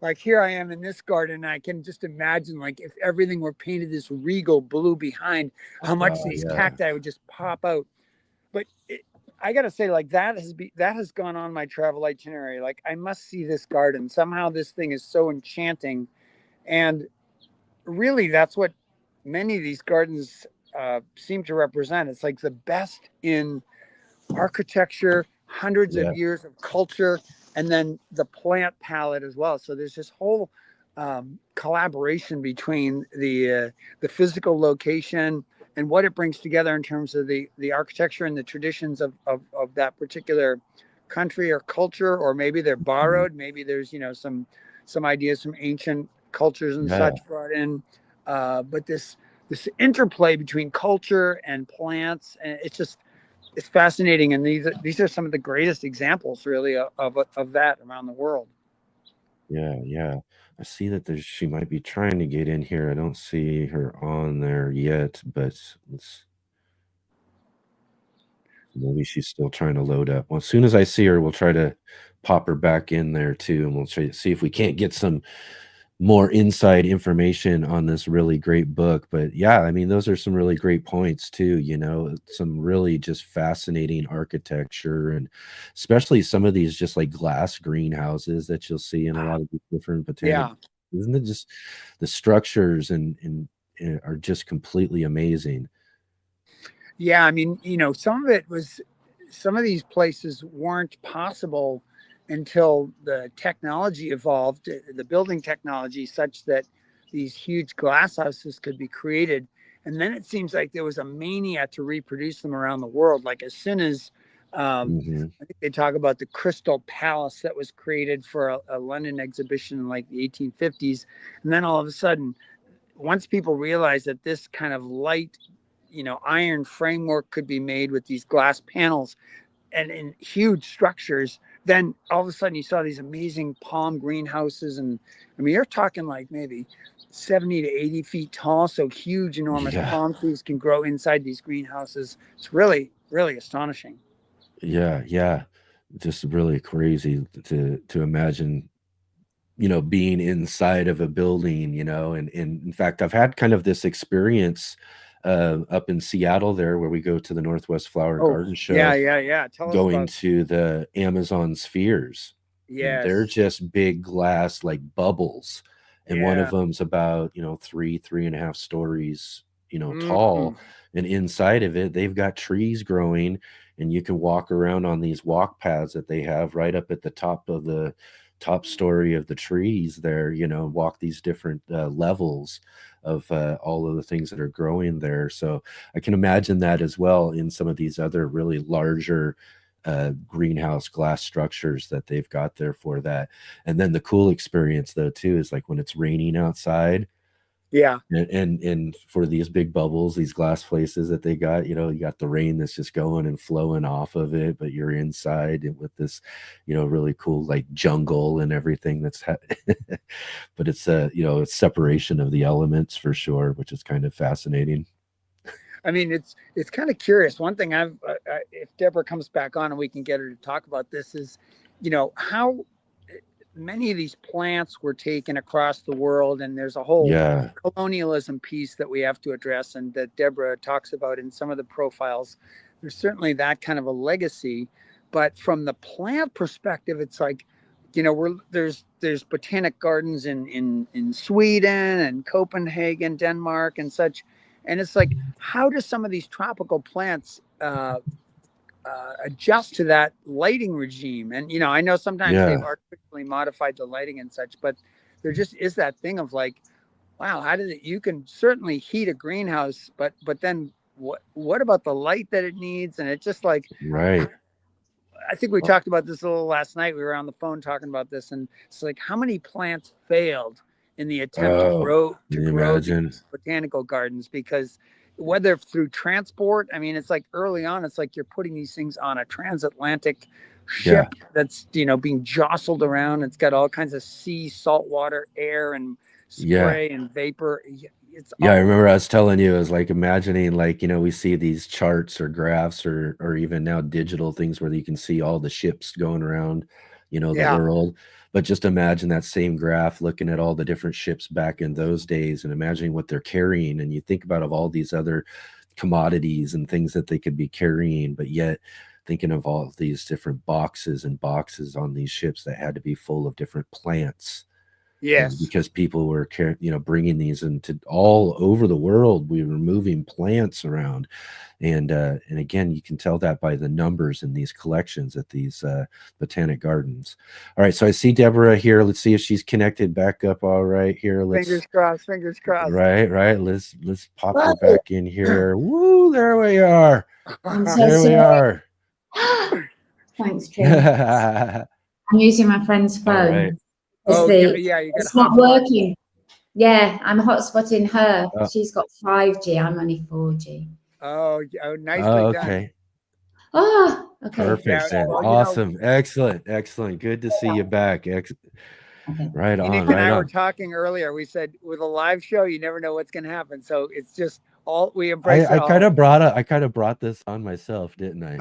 like here I am in this garden. I can just imagine like if everything were painted this regal blue behind, how much these Yeah, cacti would just pop out. But I gotta say, like that has gone on my travel itinerary. Like I must see this garden. Somehow this thing is so enchanting, and really that's what many of these gardens seem to represent. It's like the best in architecture, hundreds of yeah, years of culture, and then the plant palette as well. So there's this whole collaboration between the physical location and what it brings together in terms of the architecture and the traditions of that particular country or culture, or maybe they're mhm, borrowed. Maybe there's some ideas from ancient cultures and yeah, such brought in. But this interplay between culture and plants, and it's fascinating, and these are some of the greatest examples, really, of that around the world. yeah, yeah. I see that she might be trying to get in here. I don't see her on there yet, but let's maybe she's still trying to load up. Well, as soon as I see her, we'll try to pop her back in there too, and we'll try to see if we can't get some more inside information on this really great book. But yeah, I mean, those are some really great points too, some really just fascinating architecture, and especially some of these just like glass greenhouses that you'll see in a lot of these different botanic. Yeah, Isn't it just the structures and are just completely amazing. yeah. I mean, some of these places weren't possible until the technology evolved, the building technology, such that these huge glass houses could be created. And then it seems like there was a mania to reproduce them around the world. Like as soon as Hmm. I think they talk about the Crystal Palace that was created for a London exhibition in like the 1850s. And then all of a sudden, once people realized that this kind of light, iron framework could be made with these glass panels and in huge structures, then all of a sudden you saw these amazing palm greenhouses. And I mean, you're talking like maybe 70 to 80 feet tall. So huge, enormous Yeah, palm trees can grow inside these greenhouses. It's really, really astonishing. yeah, yeah. Just really crazy to imagine, being inside of a building, and in fact, I've had kind of this experience up in Seattle there where we go to the Northwest Flower and Oh, Garden yeah, Show, yeah, yeah. Tell us going about. to the Amazon spheres, and they're Yes. just big glass like bubbles, and one of Yeah. them's about, 3.5 stories, tall, Mm. and inside of it they've got trees growing, and you can walk around on these walk paths that they have right up at the top of the top story of the trees there, walk these different levels of all of the things that are growing there. So I can imagine that as well in some of these other really larger greenhouse glass structures that they've got there for that. And then the cool experience though too is like when it's raining outside, Yeah. and for these big bubbles, these glass places that they got, you got the rain that's just going and flowing off of it, but you're inside and with this, really cool like jungle and everything but it's it's separation of the elements for sure, which is kind of fascinating. I mean, it's kind of curious. One thing if Deborah comes back on and we can get her to talk about this is, how many of these plants were taken across the world, and there's a whole Yeah, colonialism piece that we have to address, and that Deborah talks about in some of the profiles. There's certainly that kind of a legacy, but from the plant perspective, it's like, there's botanic gardens in Sweden and Copenhagen, Denmark, and such, and it's like, how do some of these tropical plants adjust to that lighting regime. And I know sometimes they've Yeah. artificially modified the lighting and such, but there just is that thing of like, wow, how did it? You can certainly heat a greenhouse, but then what about the light that it needs? And it just like, Right. I think we talked about this a little last night. We were on the phone talking about this, and it's like how many plants failed in the attempt to Oh, can you grow imagine? these botanical gardens, because whether through transport, I mean, it's like early on, it's like you're putting these things on a transatlantic Yeah. ship that's being jostled around. It's got all kinds of sea, salt water, air, and Yeah. spray and vapor. It's Yeah, I all remember I was telling you, I was like imagining, like, we see these charts or graphs or even now digital things where you can see all the ships going around, the yeah, world. But just imagine that same graph looking at all the different ships back in those days and imagining what they're carrying. And you think about of all these other commodities and things that they could be carrying, but yet thinking of all of these different boxes and boxes on these ships that had to be full of different plants. And yes, because people were bringing these into all over the world, we were moving plants around, and again, you can tell that by the numbers in these collections at these Botanic Gardens. All right, so I see Deborah here. Let's see if she's connected back up. All right, here, fingers crossed, fingers crossed. right. Let's pop her back in here. Woo, there we are. I'm so There we sorry. are. Thanks, Trim. I'm using my friend's phone. All right. It's not working. Yeah, I'm hotspotting her. Oh. She's got 5G. I'm only 4G. Oh, nicely okay. done. Oh, okay. Perfect. Yeah, well, awesome. Excellent. Good to see you back. Okay. Right on. Enoch Right and I on. were talking earlier. We said with a live show, you never know what's going to happen. So it's just all we embrace. I kind of brought this on myself, didn't I?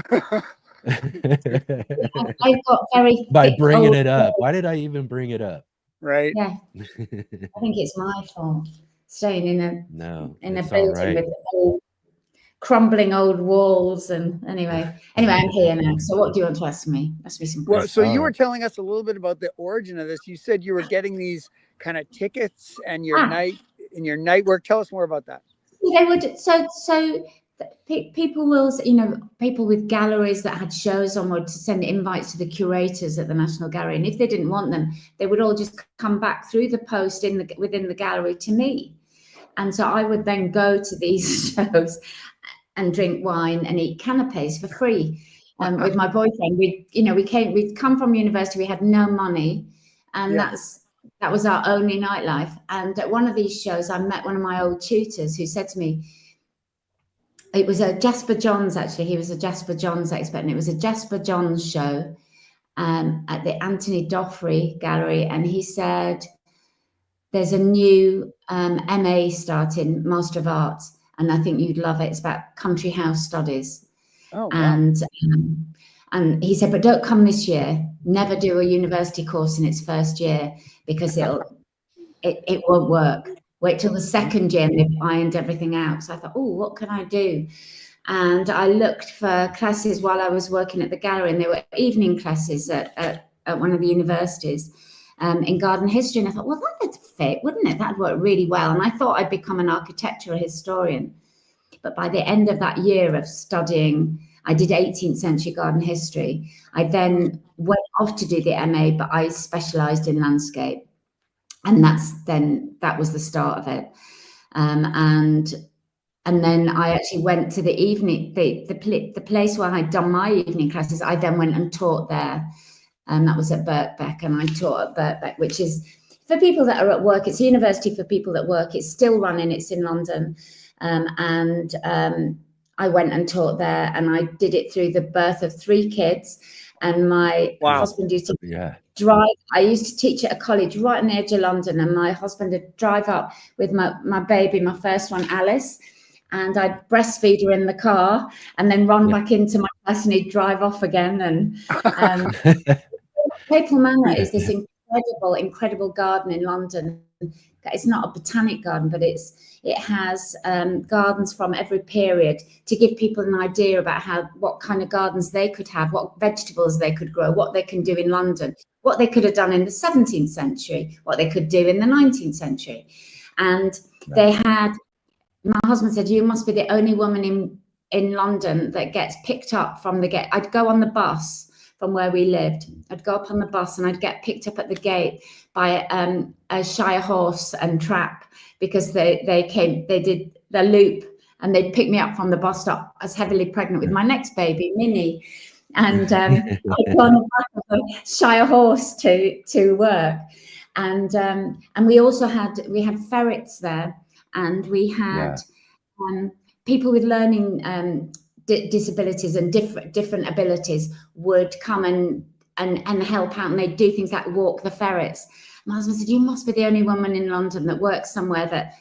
I've got very by bringing it up. Why did I even bring it up? Right. Yeah. I think it's my fault. Staying in a building with old, crumbling old walls, and anyway, I'm here now. So what do you want to ask me? Ask me some questions. Well, so you were telling us a little bit about the origin of this. You said you were getting these kind of tickets and your night work. Tell us more about that. They would people will, people with galleries that had shows on would send invites to the curators at the National Gallery, and if they didn't want them, they would all just come back through the post within the gallery to me. And so I would then go to these shows and drink wine and eat canapes for free with my boyfriend. We'd come from university, we had no money, and that was our only nightlife. And at one of these shows, I met one of my old tutors who said to me, it was a Jasper Johns, actually. He was a Jasper Johns expert, and it was a Jasper Johns show at the Anthony Doffrey Gallery. And he said, there's a new MA starting, Master of Arts, and I think you'd love it. It's about country house studies. Oh, wow. And he said, but don't come this year. Never do a university course in its first year, because it won't work. Wait till the second year and they've ironed everything out. So I thought, oh, what can I do? And I looked for classes while I was working at the gallery, and there were evening classes at one of the universities in garden history. And I thought, well, that would fit, wouldn't it? That'd work really well. And I thought I'd become an architectural historian. But by the end of that year of studying, I did 18th century garden history. I then went off to do the MA, but I specialised in landscape. And that was the start of it. And then I actually went to the evening, the place where I'd done my evening classes. I then went and taught there. And that was at Birkbeck, and I taught at Birkbeck, which is for people that are at work. It's a university for people that work. It's still running. It's in London. I went and taught there, and I did it through the birth of 3 kids. And my husband used to drive. I used to teach at a college right on the edge of London, and my husband would drive up with my baby, my first one, Alice, and I'd breastfeed her in the car and then run back into my class, and he'd drive off again. And Maple Manor is this incredible garden in London. It's not a botanic garden, but it has gardens from every period to give people an idea about what kind of gardens they could have, what vegetables they could grow, what they can do in London, what they could have done in the 17th century, what they could do in the 19th century. And they had, my husband said, you must be the only woman in London that gets picked up from the gate. I'd go on the bus from where we lived. I'd go up on the bus and I'd get picked up at the gate by a Shire horse and trap, because they did the loop, and they'd pick me up from the bus stop. I was heavily pregnant with my next baby, Minnie, and I'd go on the back of a Shire horse to work. And we also had ferrets there, and we had people with learning disabilities and different abilities would come and help out, and they'd do things like walk the ferrets. My husband said, "You must be the only woman in London that works somewhere that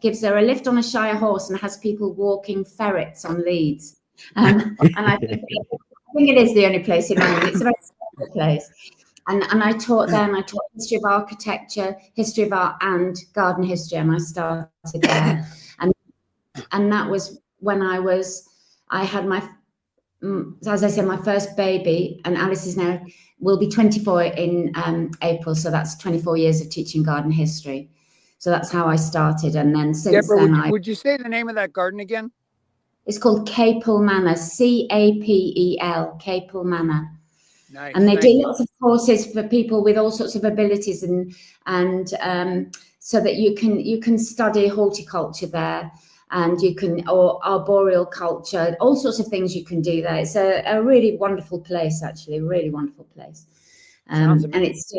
gives her a lift on a Shire horse and has people walking ferrets on leads." And I think it is the only place in London. It's a very special place. And I taught there, and I taught history of architecture, history of art, and garden history, and I started there. And that was when I had my, as I said, my first baby, and Alice will be 24 in April, so that's 24 years of teaching garden history. So that's how I started, and then since Deborah, then would you say the name of that garden again? It's called Capel Manor, Capel, Capel Manor. Nice. And they do lots of courses for people with all sorts of abilities, and so that you can study horticulture there, and you can, or arboreal culture, all sorts of things you can do there. It's a really wonderful place, actually, a really wonderful place. And it's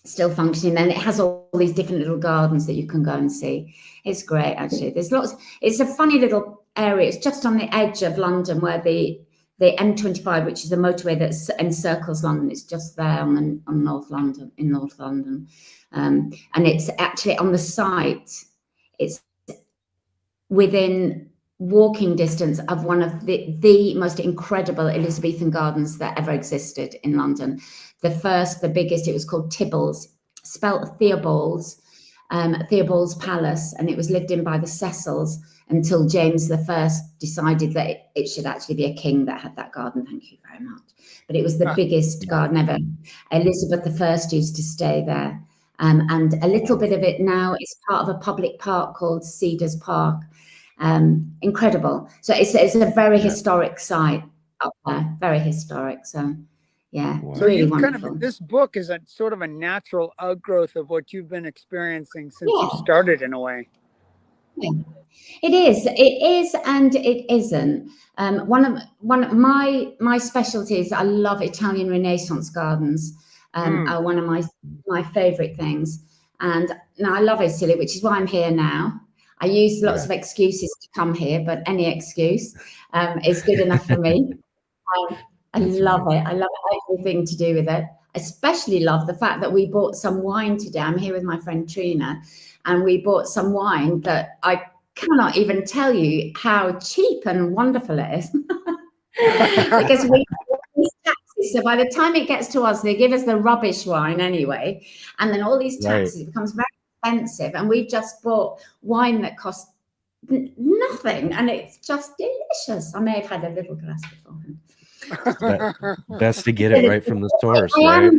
still functioning, and it has all these different little gardens that you can go and see. It's great, actually. There's lots. It's a funny little area. It's just on the edge of London, where the M25, which is the motorway that encircles London, it's just there in North London, and it's actually on the site. It's within walking distance of one of the most incredible Elizabethan gardens that ever existed in London. The biggest, it was called Tibbles, spelt Theobald's Palace, and it was lived in by the Cecils until James I decided that it should actually be a king that had that garden. Thank you very much. But it was the biggest garden ever. Elizabeth I used to stay there. And a little bit of it now is part of a public park called Cedars Park. Incredible. So it's a very historic site up there, very historic. So yeah, so really you've wonderful. this book is a sort of a natural outgrowth of what you've been experiencing since you started, in a way. Yeah. It is, and it isn't. One of my specialties, I love Italian Renaissance gardens. Are one of my favorite things. And now I love Italy, which is why I'm here now. I use lots of excuses to come here, but any excuse is good enough for me. I love it. I love everything to do with it. I especially love the fact that we bought some wine today. I'm here with my friend Trina, and we bought some wine that I cannot even tell you how cheap and wonderful it is. Because we taxes, so by the time it gets to us, they give us the rubbish wine anyway, and then all these taxes, it becomes very expensive, and we've just bought wine that costs nothing, and it's just delicious. I may have had a little glass beforehand. Best to get it right from the source, right?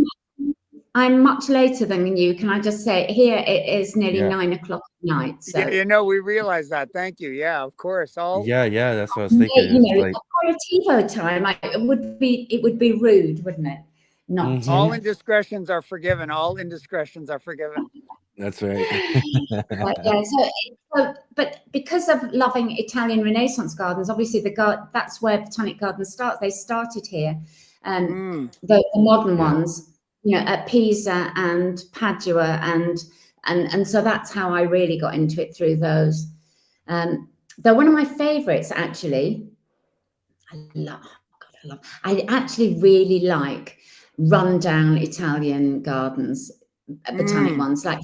I'm much later than you. Can I just say, here it is nearly 9 o'clock at night. So we realize that. Thank you. Yeah, of course. Yeah, that's what I was thinking. Aperitivo time. It would be rude, wouldn't it? Not all indiscretions are forgiven. All indiscretions are forgiven. That's right. But because of loving Italian Renaissance gardens, obviously that's where Botanic Gardens starts. They started here, the modern ones, at Pisa and Padua, and so that's how I really got into it, through those. They're one of my favorites, actually. I actually really like rundown Italian gardens, botanic ones, like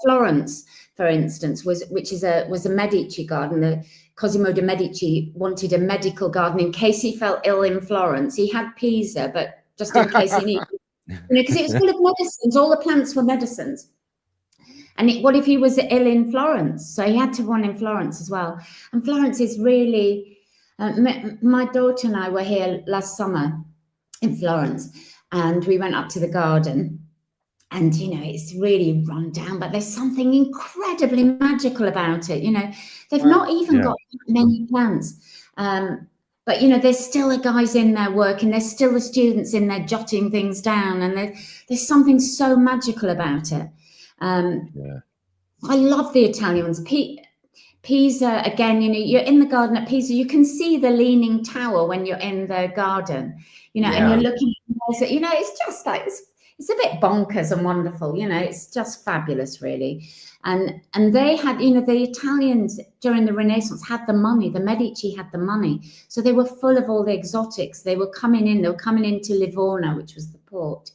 Florence, for instance, was a Medici garden. The Cosimo de' Medici wanted a medical garden in case he fell ill in Florence. He had Pisa, but just in case he needed, because it was full of medicines. All the plants were medicines. And what if he was ill in Florence? So he had to have one in Florence as well. And Florence is really. My daughter and I were here last summer in Florence, and we went up to the garden, and it's really run down, but there's something incredibly magical about it. They've not even got many plants, But, you know, there's still the guys in there working. There's still the students in there jotting things down. And there's something so magical about it. Yeah. I love the Italians. Pisa, again, you know, you're in the garden at Pisa, you can see the Leaning Tower when you're in the garden, you know, and you're looking, you know, it's just like, it's a bit bonkers and wonderful, you know, it's just fabulous, really. And they had, you know, the Italians during the Renaissance had the money, the Medici had the money. So they were full of all the exotics. They were coming into Livorno, which was the port.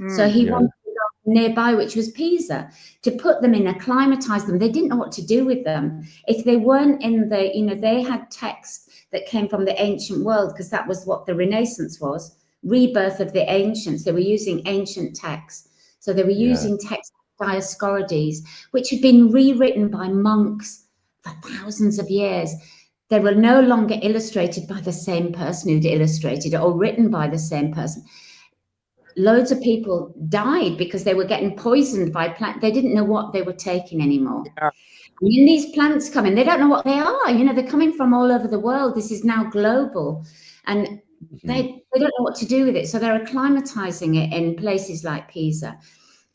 So he wanted to go nearby, which was Pisa, to put them in, acclimatize them. They didn't know what to do with them. If they weren't in the, you know, they had texts that came from the ancient world, because that was what the Renaissance was, rebirth of the ancients. They were using ancient texts. So they were using texts like Dioscorides, which had been rewritten by monks for thousands of years. They were no longer illustrated by the same person who'd illustrated it or written by the same person. Loads of people died because they were getting poisoned by plants. They didn't know what they were taking anymore. Yeah. And when these plants come in, they don't know what they are. You know, they're coming from all over the world. This is now global. And they don't know what to do with it. So they're acclimatizing it in places like Pisa.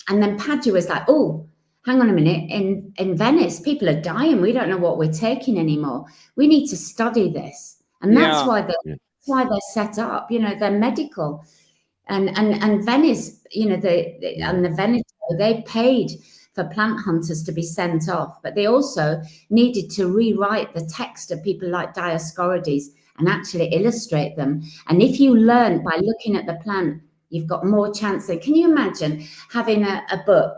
And then Padua is like, oh, hang on a minute. In Venice, people are dying. We don't know what we're taking anymore. We need to study this. And that's why they're set up. You know, they're medical. And Venice, you know, and the Veneto, they paid for plant hunters to be sent off, but they also needed to rewrite the text of people like Dioscorides and actually illustrate them. And if you learn by looking at the plant, you've got more chance. Can you imagine having a book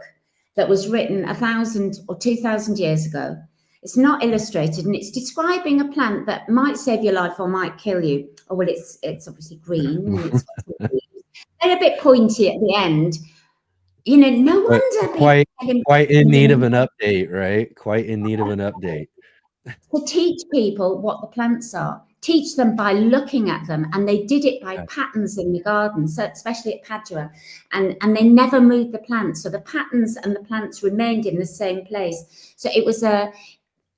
that was written 1,000 or 2,000 years ago? It's not illustrated, and it's describing a plant that might save your life or might kill you. Oh, well, it's obviously green, and it's they're a bit pointy at the end. You know, no wonder. Quite in need of an update, right? Quite in need of an update. To teach people what the plants are, teach them by looking at them, and they did it by patterns in the garden, so especially at Padua, and they never moved the plants, so the patterns and the plants remained in the same place. So it was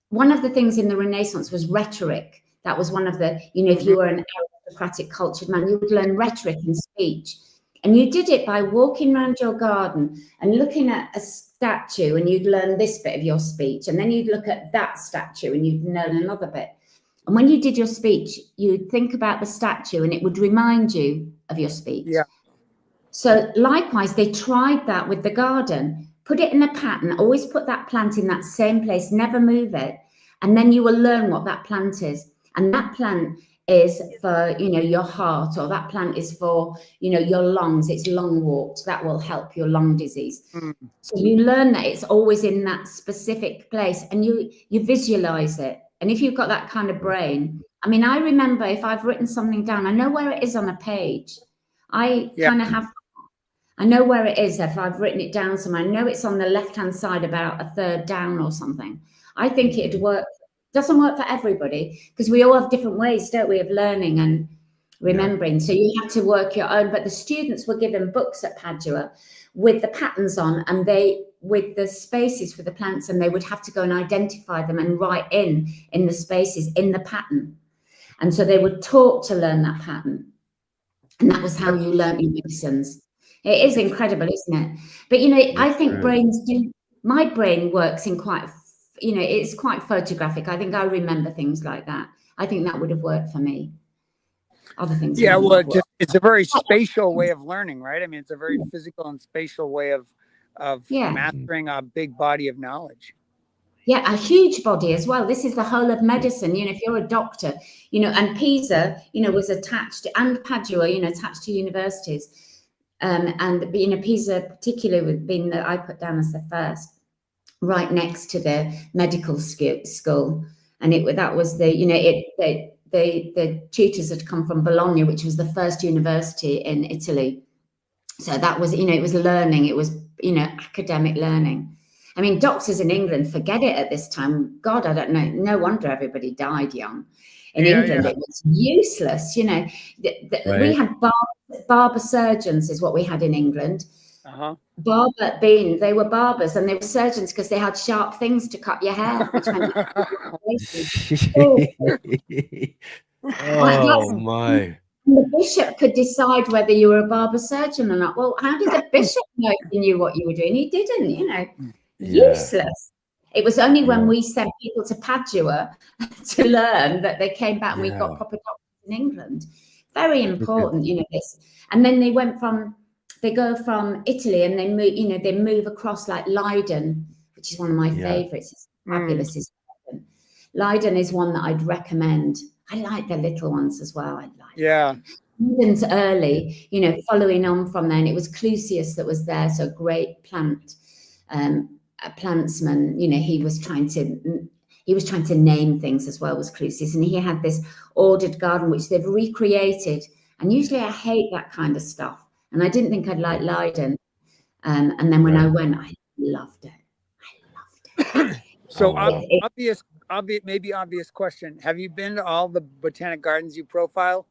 one of the things in the Renaissance was rhetoric. That was one of the, you know, if you were an aristocratic cultured man, you would learn rhetoric and speech. And you did it by walking around your garden and looking at a statue, and you'd learn this bit of your speech. And then you'd look at that statue and you'd learn another bit. And when you did your speech, you'd think about the statue and it would remind you of your speech. Yeah. So likewise, they tried that with the garden. Put it in a pattern, always put that plant in that same place, never move it. And then you will learn what that plant is. And that plant is for, you know, your heart, or that plant is for, you know, your lungs. It's lungwort. That will help your lung disease. So you learn that it's always in that specific place, and you visualize it. And if you've got that kind of brain, I mean, I remember if I've written something down, I know where it is on a page. I kind of have, I know where it is if I've written it down somewhere. I know it's on the left-hand side about a third down or something. I think it'd work. Doesn't work for everybody, because we all have different ways, don't we, of learning and remembering. So you have to work your own. But the students were given books at Padua with the patterns on, and with the spaces for the plants, and they would have to go and identify them and write in the spaces in the pattern. And so they would talk to learn that pattern. And that was how you learn your medicines. It is incredible, isn't it? But, you know, I think my brain works in quite, you know, it's quite photographic. I think I remember things like that. I think that would have worked for me. Other things. Yeah, well, it's a very spatial way of learning, right? I mean, it's a very physical and spatial way of mastering a big body of knowledge. Yeah, a huge body as well. This is the whole of medicine. You know, if you're a doctor, you know, and Pisa, you know, was attached, and Padua, you know, attached to universities. And, you know, Pisa particularly with being that I put down as the first, right next to the medical school. And that was the, you know, the tutors had come from Bologna, which was the first university in Italy. So that was, you know, it was learning. It was, you know, academic learning. I mean, doctors in England, forget it at this time. God, I don't know. No wonder everybody died young. In England, it was useless. You know, we had barber surgeons is what we had in England. They were barbers, and they were surgeons because they had sharp things to cut your hair. Which Oh my. The bishop could decide whether you were a barber surgeon or not. Well, how did the bishop know if he knew what you were doing? He didn't, Yeah. useless. It was only when Yeah. we sent people to Padua to learn that they came back and we Yeah. got proper doctors in England. Very important, this. And then they go from Italy and they move, they move across like Leiden, which is one of my favorites. It's fabulous. It's Leiden is one that I'd recommend. I like the little ones as well. Leiden's early, following on from then. It was Clusius that was there, so great a plantsman. He was trying to name things as well, was Clusius, and he had this ordered garden which they've recreated. And usually I hate that kind of stuff, and I didn't think I'd like Leiden. And then when I went, I loved it. So obvious question. Have you been to all the botanic gardens you profile?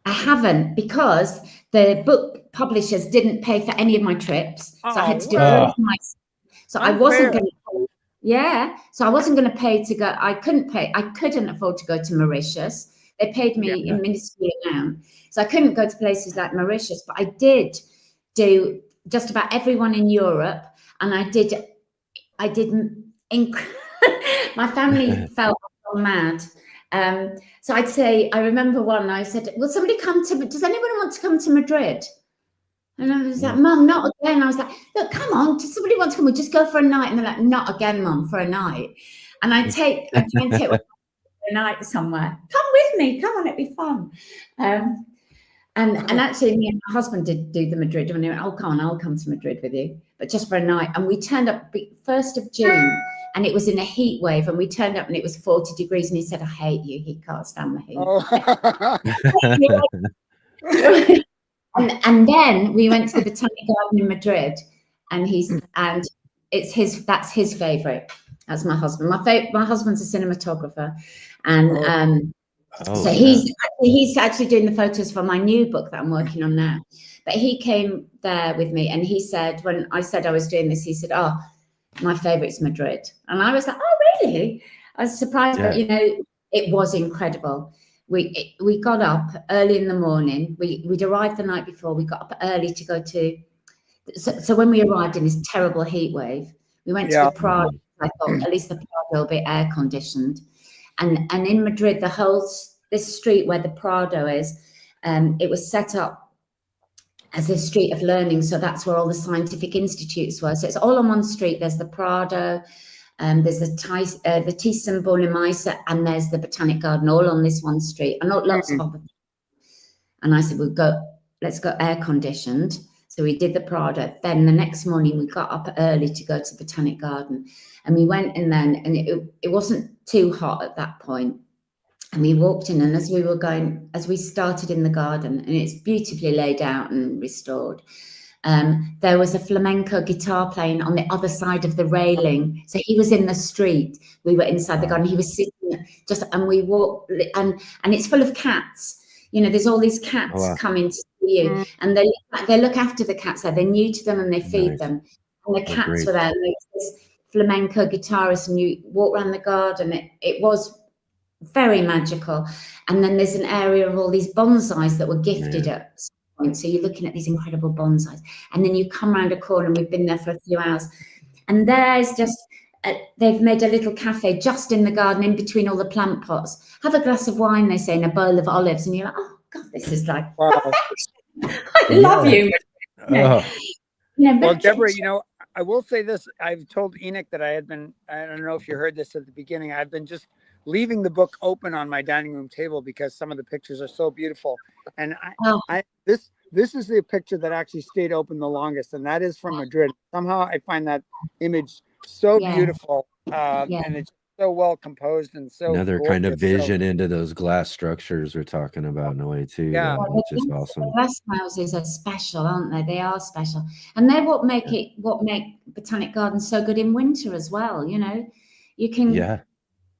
I haven't, because the book publishers didn't pay for any of my trips. So I had to do it myself. So I wasn't going to So I wasn't going to pay to go. I couldn't afford to go to Mauritius. They paid me in minuscule amount. So I couldn't go to places like Mauritius, but I did do just about everyone in Europe. And I did my family felt mad. So I'd say, I remember one, I said, will somebody does anyone want to come to Madrid? And I was like, Mum, not again. I was like, look, come on, does somebody want to come? We'll just go for a night. And they're like, not again, Mum, for a night. And I try and take for a night somewhere. Come with me, come on, it'd be fun. And actually, me and my husband did do the Madrid. And we went, oh, come on, I'll come to Madrid with you, but just for a night. And we turned up 1st of June, and it was in a heat wave. And we turned up, and it was 40 degrees. And he said, I hate you. He can't stand the heat. And then we went to the Botanic Garden in Madrid, and that's his favorite. That's my husband. My husband's a cinematographer, and he's actually doing the photos for my new book that I'm working on now. But he came there with me, and he said, when I said I was doing this, he said, oh, my favorite's Madrid. And I was like, oh, really? I was surprised, but it was incredible. We got up early in the morning. We'd arrived the night before. We got up early to go to. So when we arrived in this terrible heat wave, we went to the Prado. I thought at least the Prado will be air conditioned. And in Madrid, this street where the Prado is, it was set up as a street of learning. So that's where all the scientific institutes were. So it's all on one street. There's the Prado. There's the Thyssen-Bornemisza, and there's the Botanic Garden, all on this one street, and lots of other things. And I said, let's go air conditioned. So we did the Prado. Then the next morning we got up early to go to the Botanic Garden, and we went in then, and it wasn't too hot at that point. And we walked in, and as we started in the garden, and it's beautifully laid out and restored, there was a flamenco guitar playing on the other side of the railing. So he was in the street, we were inside the garden, he was sitting and we walked, and it's full of cats. There's all these cats coming to see you, and they look after the cats there. They're new to them, and they feed them. And the cats were there, and there's this flamenco guitarist, and you walk around the garden. It was very magical. And then there's an area of all these bonsais that were gifted at some point. So you're looking at these incredible bonsais, and then you come around a corner, and we've been there for a few hours, and there's just they've made a little cafe just in the garden, in between all the plant pots. Have a glass of wine, they say, and a bowl of olives, and you're like, oh God, this is like perfection. I love you. Well, Deborah, I will say this. I've told Enoch that I don't know if you heard this at the beginning, I've been just leaving the book open on my dining room table because some of the pictures are so beautiful. And this is the picture that actually stayed open the longest, and that is from Madrid. Somehow I find that image so beautiful, and it's so well composed and so another gorgeous. Kind of vision into those glass structures we're talking about in a way too. Which is awesome. The glass houses are special, aren't they? They are special, and they're what make Botanic Gardens so good in winter as well. You can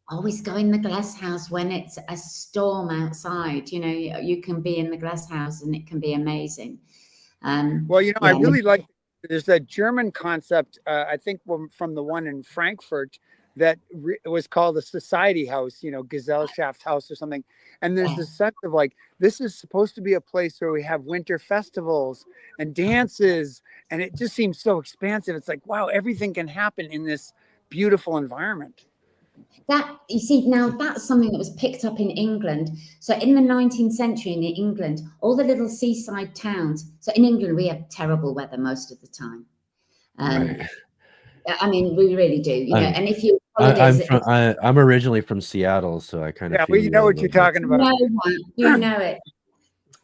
always go in the glass house when it's a storm outside. You can be in the glass house, and it can be amazing. I really like. There's a German concept, I think from the one in Frankfurt, that was called a society house, Gesellschaft House or something. And there's this sense of like, this is supposed to be a place where we have winter festivals and dances. And it just seems so expansive. It's like, wow, everything can happen in this beautiful environment. That, you see, now that's something that was picked up in England. So in the 19th century in England, all the little seaside towns. So in England, we have terrible weather most of the time. Right. I mean, we really do, and if you I'm originally from Seattle, so I kind of feel well, you know what you're talking about. You know it.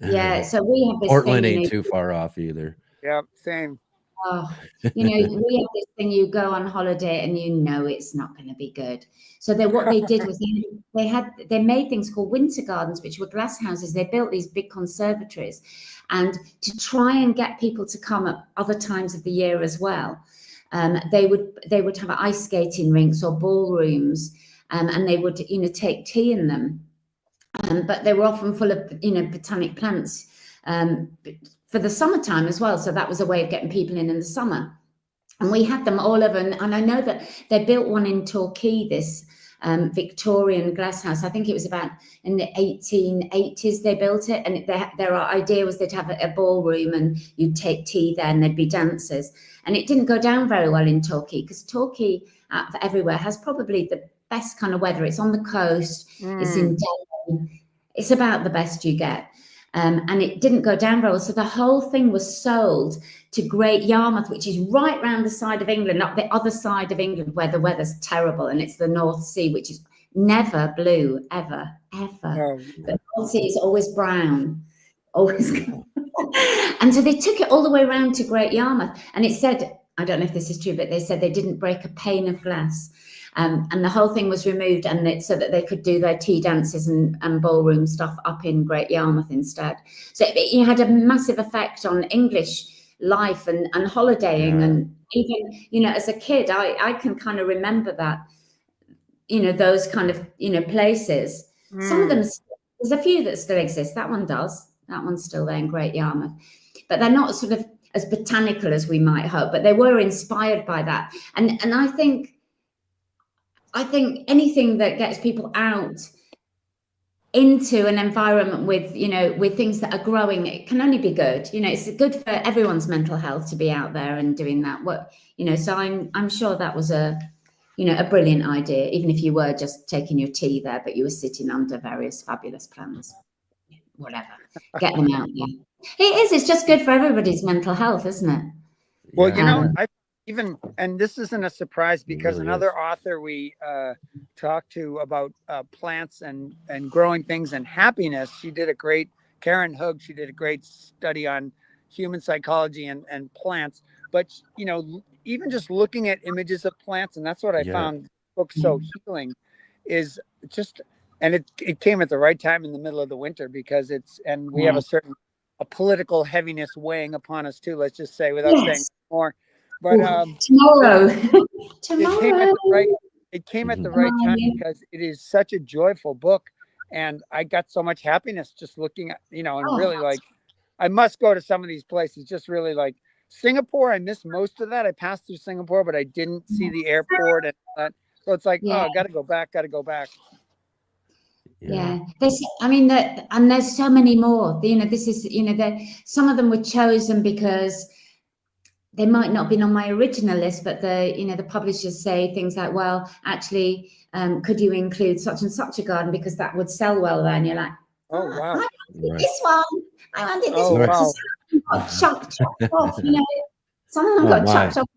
Yeah. So we have this Portland thing, ain't too far off either. Yeah, same. Oh, we have this thing, you go on holiday and it's not going to be good. So what they did was they made things called winter gardens, which were glass houses. They built these big conservatories, and to try and get people to come at other times of the year as well. They would have ice skating rinks or ballrooms, and they would take tea in them. But they were often full of botanic plants for the summertime as well. So that was a way of getting people in the summer. And we had them all over. And I know that they built one in Torquay, this Victorian glass house. I think it was about in the 1880s they built it. And their idea was they'd have a ballroom and you'd take tea there and there'd be dances. And it didn't go down very well in Torquay, because Torquay everywhere has probably the best kind of weather. It's on the coast. It's in Devon. It's about the best you get. And it didn't go down very well. So the whole thing was sold to Great Yarmouth, which is right round the side of England, not the other side of England where the weather's terrible, and it's the North Sea, which is never blue, ever. The North Sea is always brown, always. And so they took it all the way around to Great Yarmouth, and it said, I don't know if this is true, but they said they didn't break a pane of glass. And the whole thing was removed, and so that they could do their tea dances and ballroom stuff up in Great Yarmouth instead. So it had a massive effect on English life and holidaying. And even, as a kid, I can kind of remember that, those kind of, places. Some of them, there's a few that still exist. That one does. That one's still there in Great Yarmouth. But they're not sort of as botanical as we might hope, but they were inspired by that. And I think anything that gets people out into an environment with, with things that are growing, it can only be good. It's good for everyone's mental health to be out there and doing that. So I'm sure that was a brilliant idea, even if you were just taking your tea there, but you were sitting under various fabulous plants. Whatever, get them out there. It's just good for everybody's mental health, isn't it? Well, and this isn't a surprise, because really another author we talked to about plants and growing things and happiness, Karen Hoog, she did a great study on human psychology and plants. But, even just looking at images of plants, and that's what I found the book so healing, is just, and it came at the right time in the middle of the winter, because we have a political heaviness weighing upon us too, let's just say, without saying more. But tomorrow. It came at the right time, because it is such a joyful book, and I got so much happiness just looking at, and really like, I must go to some of these places. Just really like Singapore. I missed most of that. I passed through Singapore, but I didn't see the airport and that. So it's like, gotta go back. Yeah. And there's so many more. This is, some of them were chosen because they might not have been on my original list, but the publishers say things like, well, actually, could you include such and such a garden because that would sell well there? And you're like, oh wow, I wanted this one. I wanted this one. Wow. Got chopped off. Some of them got chopped off.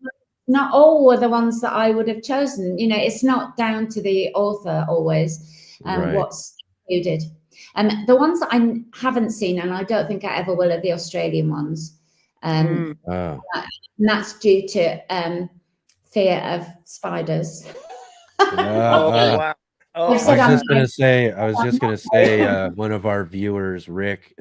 Not all were the ones that I would have chosen. It's not down to the author always. What's included. The ones that I haven't seen, and I don't think I ever will, are the Australian ones. And that's due to fear of spiders. Wow. I was just gonna say, one of our viewers, Rick,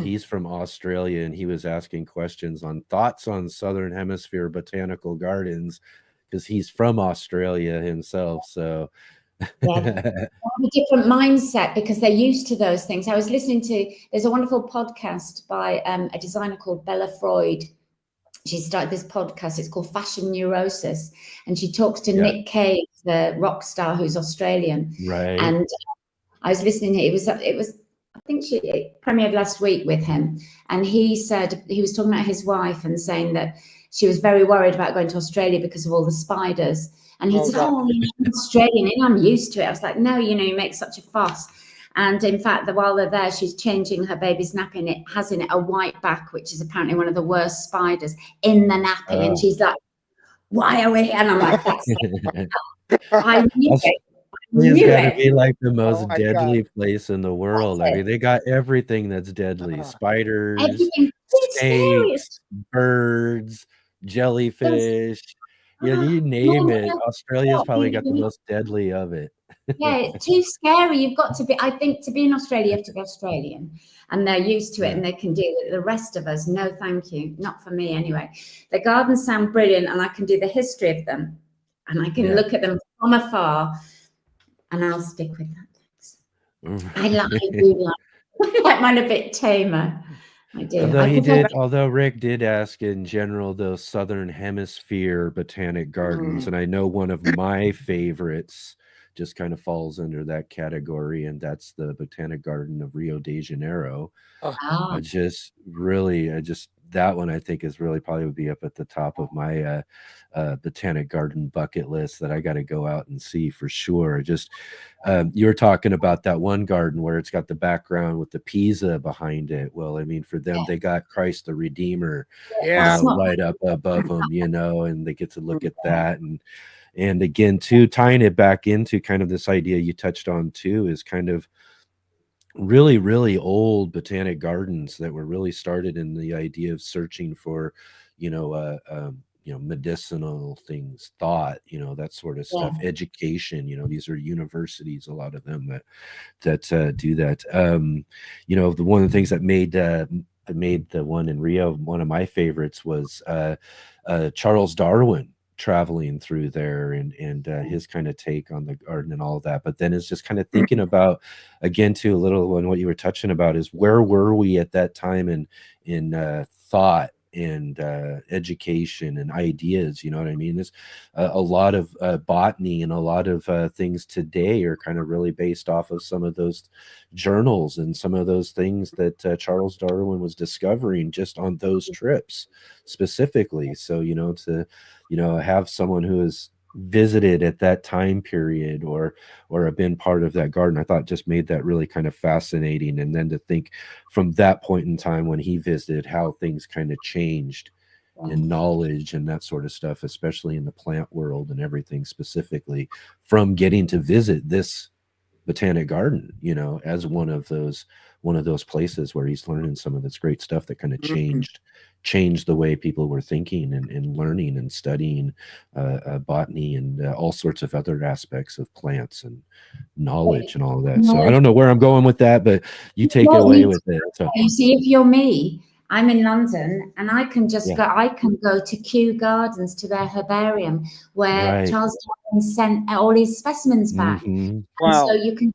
he's from Australia, and he was asking questions on thoughts on Southern Hemisphere botanical gardens, because he's from Australia himself. So they have a different mindset because they're used to those things. I was listening there's a wonderful podcast by a designer called Bella Freud. She started this podcast. It's called Fashion Neurosis, and she talks to Nick Cave, the rock star who's Australian. Right. And I was listening. It was I think it premiered last week with him, and he said he was talking about his wife and saying that she was very worried about going to Australia because of all the spiders. And he said, "Oh, I'm Australian, and I'm used to it." I was like, "No, you make such a fuss." And in fact, while they're there, she's changing her baby's nappy, and it has in it a white back, which is apparently one of the worst spiders in the nappy. And she's like, "Why are we here?" And I'm like, "That's it." I knew it. It's got to be like the most deadly place in the world. I mean, they got everything that's deadly: spiders, snakes, birds, jellyfish. You name it. Australia's probably got the most deadly of it. Yeah, it's too scary. You've got to be, I think, to be in Australia, you have to be Australian, and they're used to it, and they can deal with it. The rest of us, no, thank you, not for me anyway. The gardens sound brilliant, and I can do the history of them, and I can look at them from afar, and I'll stick with that. Thanks. I like mine a bit tamer. I do. Although Rick did ask in general those Southern Hemisphere botanic gardens, and I know one of my favorites just kind of falls under that category, and that's the Botanic Garden of Rio de Janeiro. That one I think is really probably would be up at the top of my Botanic Garden bucket list that I got to go out and see for sure. Just you're talking about that one garden where it's got the background with the Pisa behind it. Well, I mean, for them, they got Christ the Redeemer right up above them, and they get to look at that. And again, too, tying it back into kind of this idea you touched on too, is kind of really, really old botanic gardens that were really started in the idea of searching for, medicinal things, thought, that sort of stuff, education. These are universities, a lot of them that do that. The one of the things that made the one in Rio one of my favorites was Charles Darwin traveling through there and his kind of take on the garden and all of that. But then it's just kind of thinking about, again, too, a little on what you were touching about is where were we at that time in thought and education and ideas, you know what I mean? There's a lot of botany and a lot of things today are kind of really based off of some of those journals and some of those things that Charles Darwin was discovering just on those trips specifically. So, to have someone who is visited at that time period or have been part of that garden, I thought just made that really kind of fascinating. And then to think from that point in time when he visited, how things kind of changed in knowledge and that sort of stuff, especially in the plant world and everything, specifically from getting to visit this botanic garden, as one of those places where he's learning some of this great stuff that kind of changed the way people were thinking and learning and studying botany and all sorts of other aspects of plants and knowledge and all of that. So I don't know where I'm going with that, but you take it away with it. So. You see, if you're me, I'm in London, and I can just go. I can go to Kew Gardens, to their herbarium, where Charles Darwin sent all his specimens back. Wow! So you can.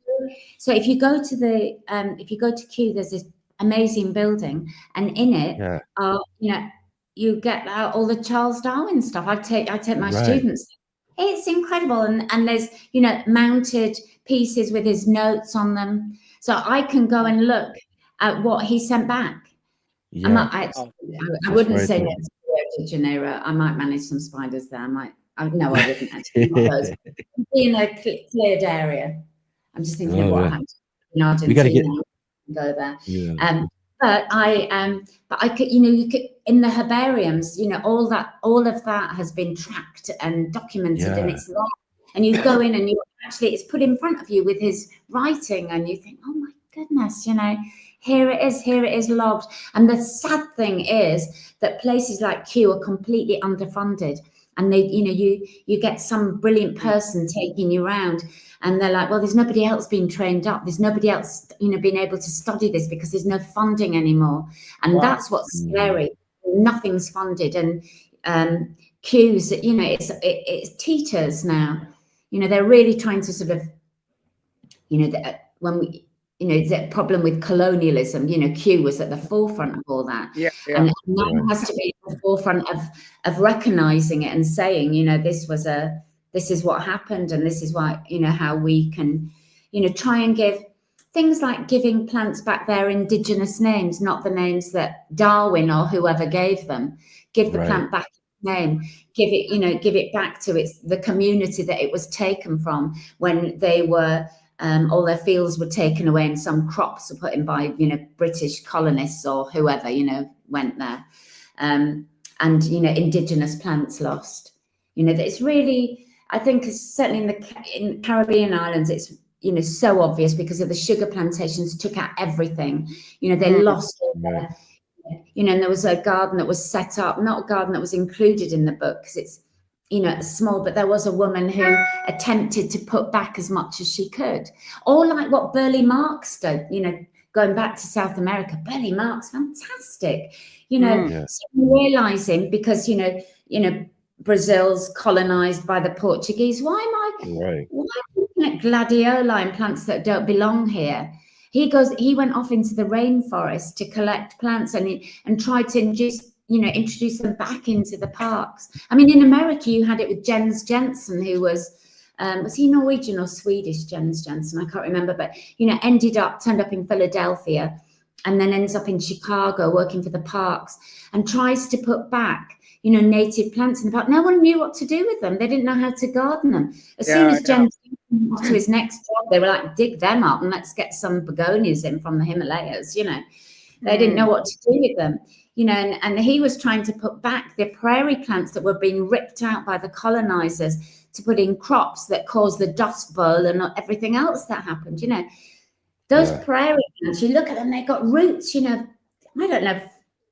So if you go to Kew, there's this amazing building, and in it, you get all the Charles Darwin stuff. I take my students. It's incredible, and there's mounted pieces with his notes on them, so I can go and look at what he sent back. I wouldn't say that's Rio de Janeiro. I might manage some spiders there. I wouldn't actually. In a cleared area. I'm just thinking of what happened in Argentina. We got to go there. Yeah. But I could, you could, in the herbariums, all of that has been tracked and documented, and it's there. And you go in and it's put in front of you with his writing, and you think, oh my goodness, here it is logged. And the sad thing is that places like Kew are completely underfunded. And they, you get some brilliant person taking you around, and they're like, well, there's nobody else being trained up. There's nobody else, being able to study this because there's no funding anymore. And that's what's scary. Nothing's funded. And Q's, it's teeters now. They're really trying to sort of, when we, the problem with colonialism, Kew was at the forefront of all that. And now has to be at the forefront of recognizing it and saying, this was a this is what happened, and this is why, how we can, try and give things like giving plants back their indigenous names, not the names that Darwin or whoever gave them. Give the plant back its name. Give it back to the community that it was taken from when they were all their fields were taken away and some crops were put in by British colonists or whoever went there, and indigenous plants lost. That it's really, I think, certainly in Caribbean islands, it's so obvious because of the sugar plantations took out everything. They lost all their, and there was a garden that was set up, not a garden that was included in the book because it's small, but there was a woman who attempted to put back as much as she could, or like what Burley Marx did, going back to South America. Burley Marx, fantastic, so realizing, because Brazil's colonized by the Portuguese. Why am I looking at gladioli and plants that don't belong here? He went off into the rainforest to collect plants and tried to introduce them back into the parks. I mean, in America, you had it with Jens Jensen, who was he Norwegian or Swedish, Jens Jensen? I can't remember, but turned up in Philadelphia and then ends up in Chicago working for the parks and tries to put back native plants in the park. No one knew what to do with them. They didn't know how to garden them. As soon as Jens went off to his next job, they were like, dig them up and let's get some begonias in from the Himalayas. They didn't know what to do with them. And he was trying to put back the prairie plants that were being ripped out by the colonizers to put in crops that caused the Dust Bowl and everything else that happened. Those prairie plants, you look at them, they got roots, I don't know,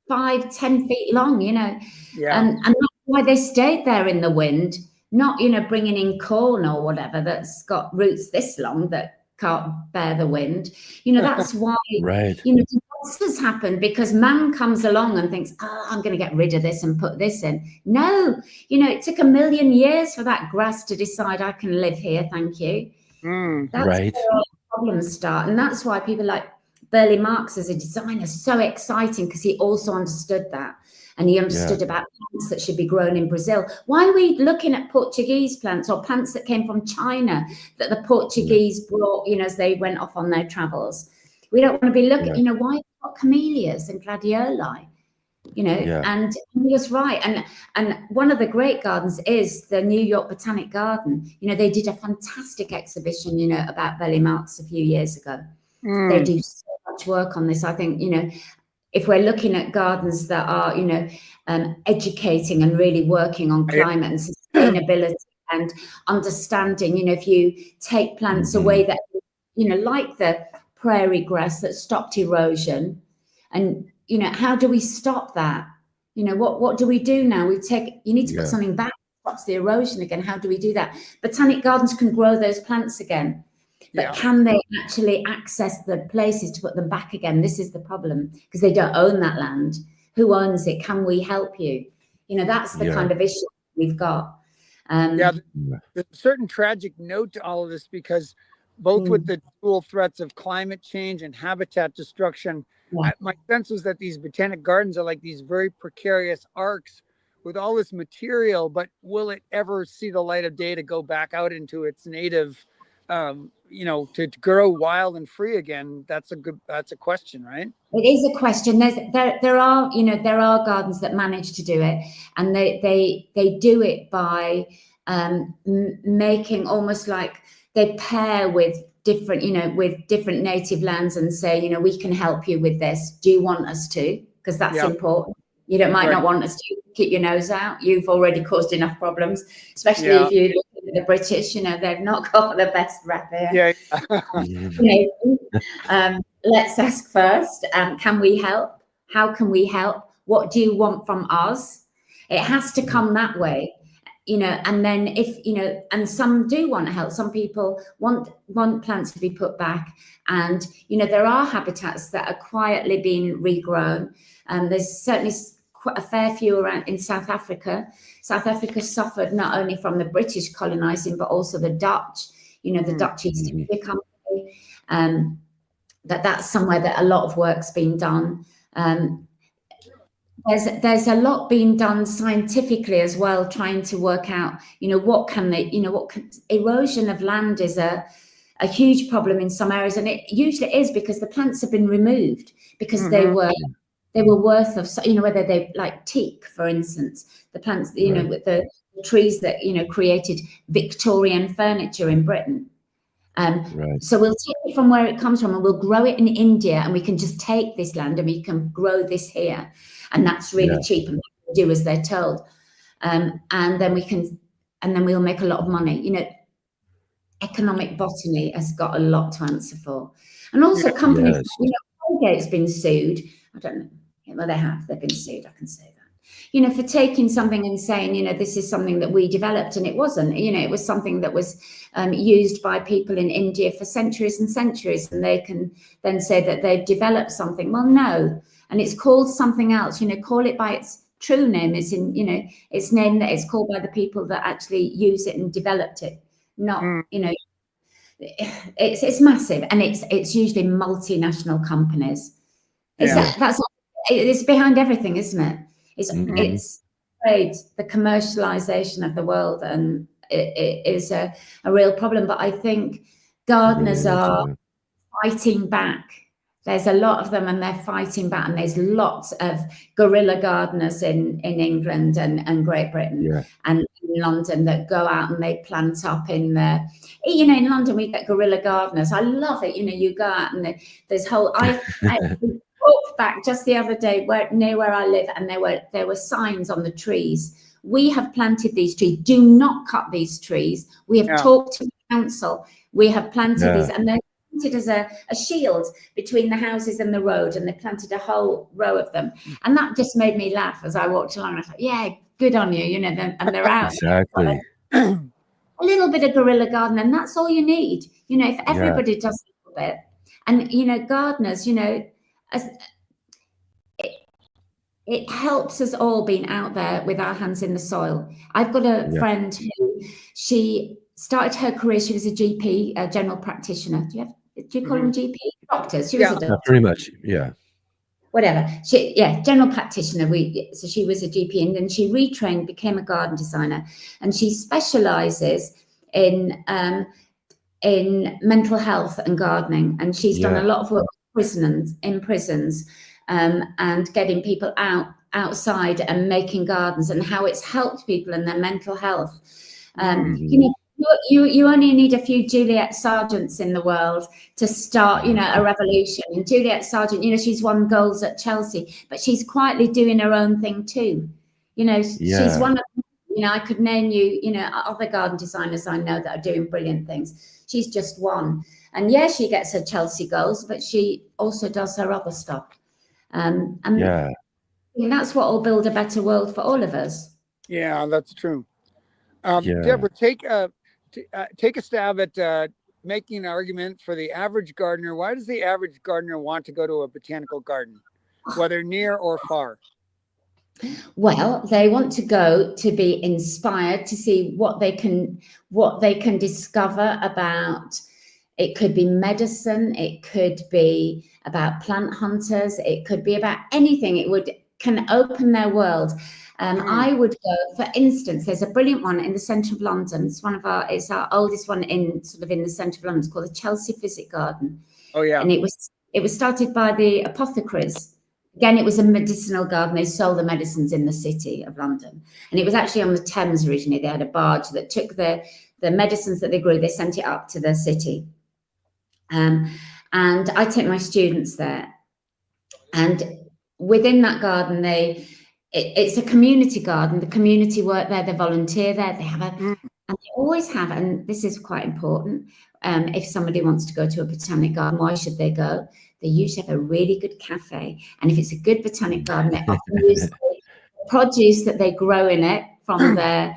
5-10 feet long, and that's why they stayed there in the wind, not bringing in corn or whatever that's got roots this long that can't bear the wind. That's why disasters happen, because man comes along and thinks, I'm going to get rid of this and put this in. No, it took 1 million years for that grass to decide I can live here, thank you. That's where all the problems start, and that's why people like Burley Marx as a designer is so exciting, because he also understood that, and he understood about plants that should be grown in Brazil. Why are we looking at Portuguese plants or plants that came from China that the Portuguese brought, as they went off on their travels? We don't want to be looking, why have we got camellias and gladioli? And he was right. And one of the great gardens is the New York Botanic Garden. They did a fantastic exhibition, about Burley Marx a few years ago. They do so much work on this. I think, if we're looking at gardens that are, educating and really working on climate and sustainability and understanding, if you take plants away that, like the prairie grass that stopped erosion, and, how do we stop that? What do we do now? You need to put something back that stops the erosion again. How do we do that? Botanic gardens can grow those plants again. But can they actually access the places to put them back again? This is the problem, because they don't own that land. Who owns it? Can we help you? That's the kind of issue we've got. There's a certain tragic note to all of this, because both with the dual threats of climate change and habitat destruction, my sense is that these botanic gardens are like these very precarious arcs with all this material, but will it ever see the light of day to go back out into its native to grow wild and free again? That's a question, right? It is a question. There are gardens that manage to do it, and they do it by making almost like they pair with different native lands and say, we can help you with this. Do you want us to? Because that's important. You might not want us to. Keep your nose out. You've already caused enough problems, especially if you look at the British. They've not got the best rep here. Let's ask first. Can we help? How can we help? What do you want from us? It has to come that way. And then if, and some do want to help. Some people want plants to be put back. And, there are habitats that are quietly being regrown. There's certainly quite a fair few around in South Africa. South Africa suffered not only from the British colonizing, but also the Dutch, the Dutch East India Company. That's somewhere that a lot of work's been done. there's a lot being done scientifically as well, trying to work out, erosion of land is a huge problem in some areas, and it usually is because the plants have been removed because they were worth of, whether they, like teak, for instance, the plants, with the trees that created Victorian furniture in Britain. So we'll take it from where it comes from and we'll grow it in India, and we can just take this land and we can grow this here, and that's really cheap, and people do as they're told, and then we'll make a lot of money. Economic botany has got a lot to answer for, and also companies. Colgate's been sued. I don't know. Well, they've been sued. I can say that. For taking something and saying, this is something that we developed, and it wasn't. It was something that was used by people in India for centuries and centuries, and they can then say that they've developed something. Well, no, and it's called something else. Call it by its true name. It's its name that it's called by the people that actually use it and developed it. Not, it's massive, and it's usually multinational companies. It's behind everything, isn't it? It's trade, the commercialization of the world, and it is a real problem. But I think gardeners are fighting back. There's a lot of them, and they're fighting back. And there's lots of guerrilla gardeners in England and Great Britain and in London that go out and they plant up in the. In London we get guerrilla gardeners. I love it. You go out and there's whole. I walked back just the other day near where I live, and there were signs on the trees. We have planted these trees. Do not cut these trees. We have talked to the council. We have planted these, and they're planted as a shield between the houses and the road, and they planted a whole row of them. And that just made me laugh as I walked along. I thought, yeah, good on you, and they're out. Exactly. A little bit of guerrilla gardening, and that's all you need. If everybody does a little bit, and gardeners, it helps us all being out there with our hands in the soil. I've got a friend who she started her career. She was a GP, a general practitioner. Do you call them GP? Doctors. She was a doctor. Pretty much, Whatever. General practitioner. So she was a GP, and then she retrained, became a garden designer, and she specializes in mental health and gardening. And she's done a lot of work in prisons, and getting people outside and making gardens, and how it's helped people in their mental health. You only need a few Juliet Sargents in the world to start, a revolution. And Juliet Sargent, she's won goals at Chelsea, but she's quietly doing her own thing too. She's one of, I could name you, other garden designers I know that are doing brilliant things. She's just one. And she gets her Chelsea goals, but she also does her other stuff. And that's what will build a better world for all of us. Yeah, that's true. Deborah, take a stab at making an argument for the average gardener. Why does the average gardener want to go to a botanical garden, whether near or far? Well, they want to go to be inspired, to see what they can discover about. It could be medicine, it could be about plant hunters, it could be about anything. Can open their world. I would go, for instance, there's a brilliant one in the centre of London. It's our oldest one in the centre of London. It's called the Chelsea Physic Garden. Oh yeah. And it was started by the apothecaries. Again, it was a medicinal garden. They sold the medicines in the city of London. And it was actually on the Thames originally. They had a barge that took the medicines that they grew, they sent it up to the city. And I take my students there. And within that garden, it's a community garden. The community work there, they volunteer there, they have and they always have, and this is quite important, if somebody wants to go to a botanic garden, why should they go? They usually have a really good cafe. And if it's a good botanic garden, they often use the produce that they grow in it from their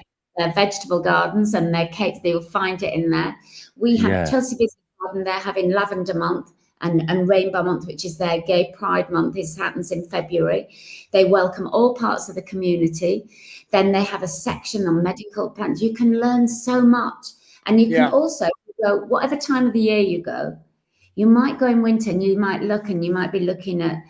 vegetable gardens and their cakes. They will find it in there. We have Chelsea Business Garden. They're having Lavender Month and Rainbow Month, which is their Gay Pride Month. This happens in February. They welcome all parts of the community. Then they have a section on medical plants. You can learn so much. And you can also go, whatever time of the year you go, you might go in winter and you might look and you might be looking at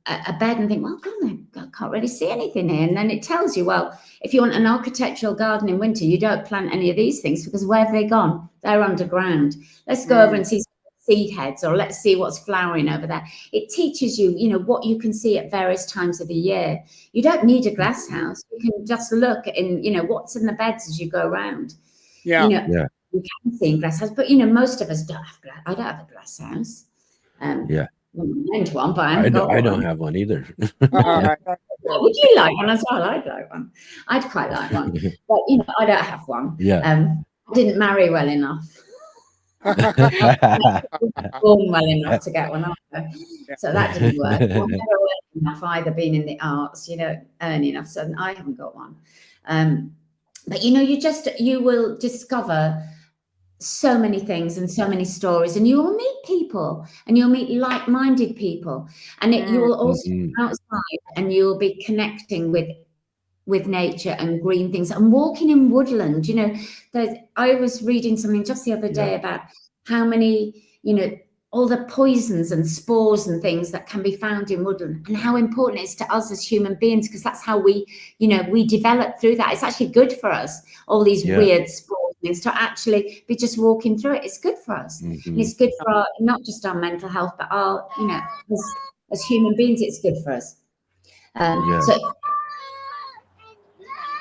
a bed and think, well, God, I can't really see anything here. And then it tells you, well, if you want an architectural garden in winter, you don't plant any of these things, because where have they gone? They're underground. Let's go over and see seed heads, or let's see what's flowering over there. It teaches you, what you can see at various times of the year. You don't need a glass house. You can just look in, what's in the beds as you go around. Yeah. You can see in glass house, but most of us don't have glass. I don't have a glass house. Well, I meant one, but I don't have one either. Would you like one as well? I'd like one. I'd quite like one, but I don't have one. Yeah. I didn't marry well enough. Born well enough to get one either. So that didn't work. I've never worked enough either, being in the arts, earn enough. So I haven't got one. But you will discover so many things and so many stories, and you will meet people, and you'll meet like-minded people, and you will also be outside, and you'll be connecting with nature and green things and walking in woodland. I was reading something just the other day about how many, all the poisons and spores and things that can be found in woodland, and how important it is to us as human beings, because that's how we develop through that. It's actually good for us, all these weird spores things, to actually be just walking through it. It's good for us. And it's good for not just our mental health, but our, as human beings, it's good for us. So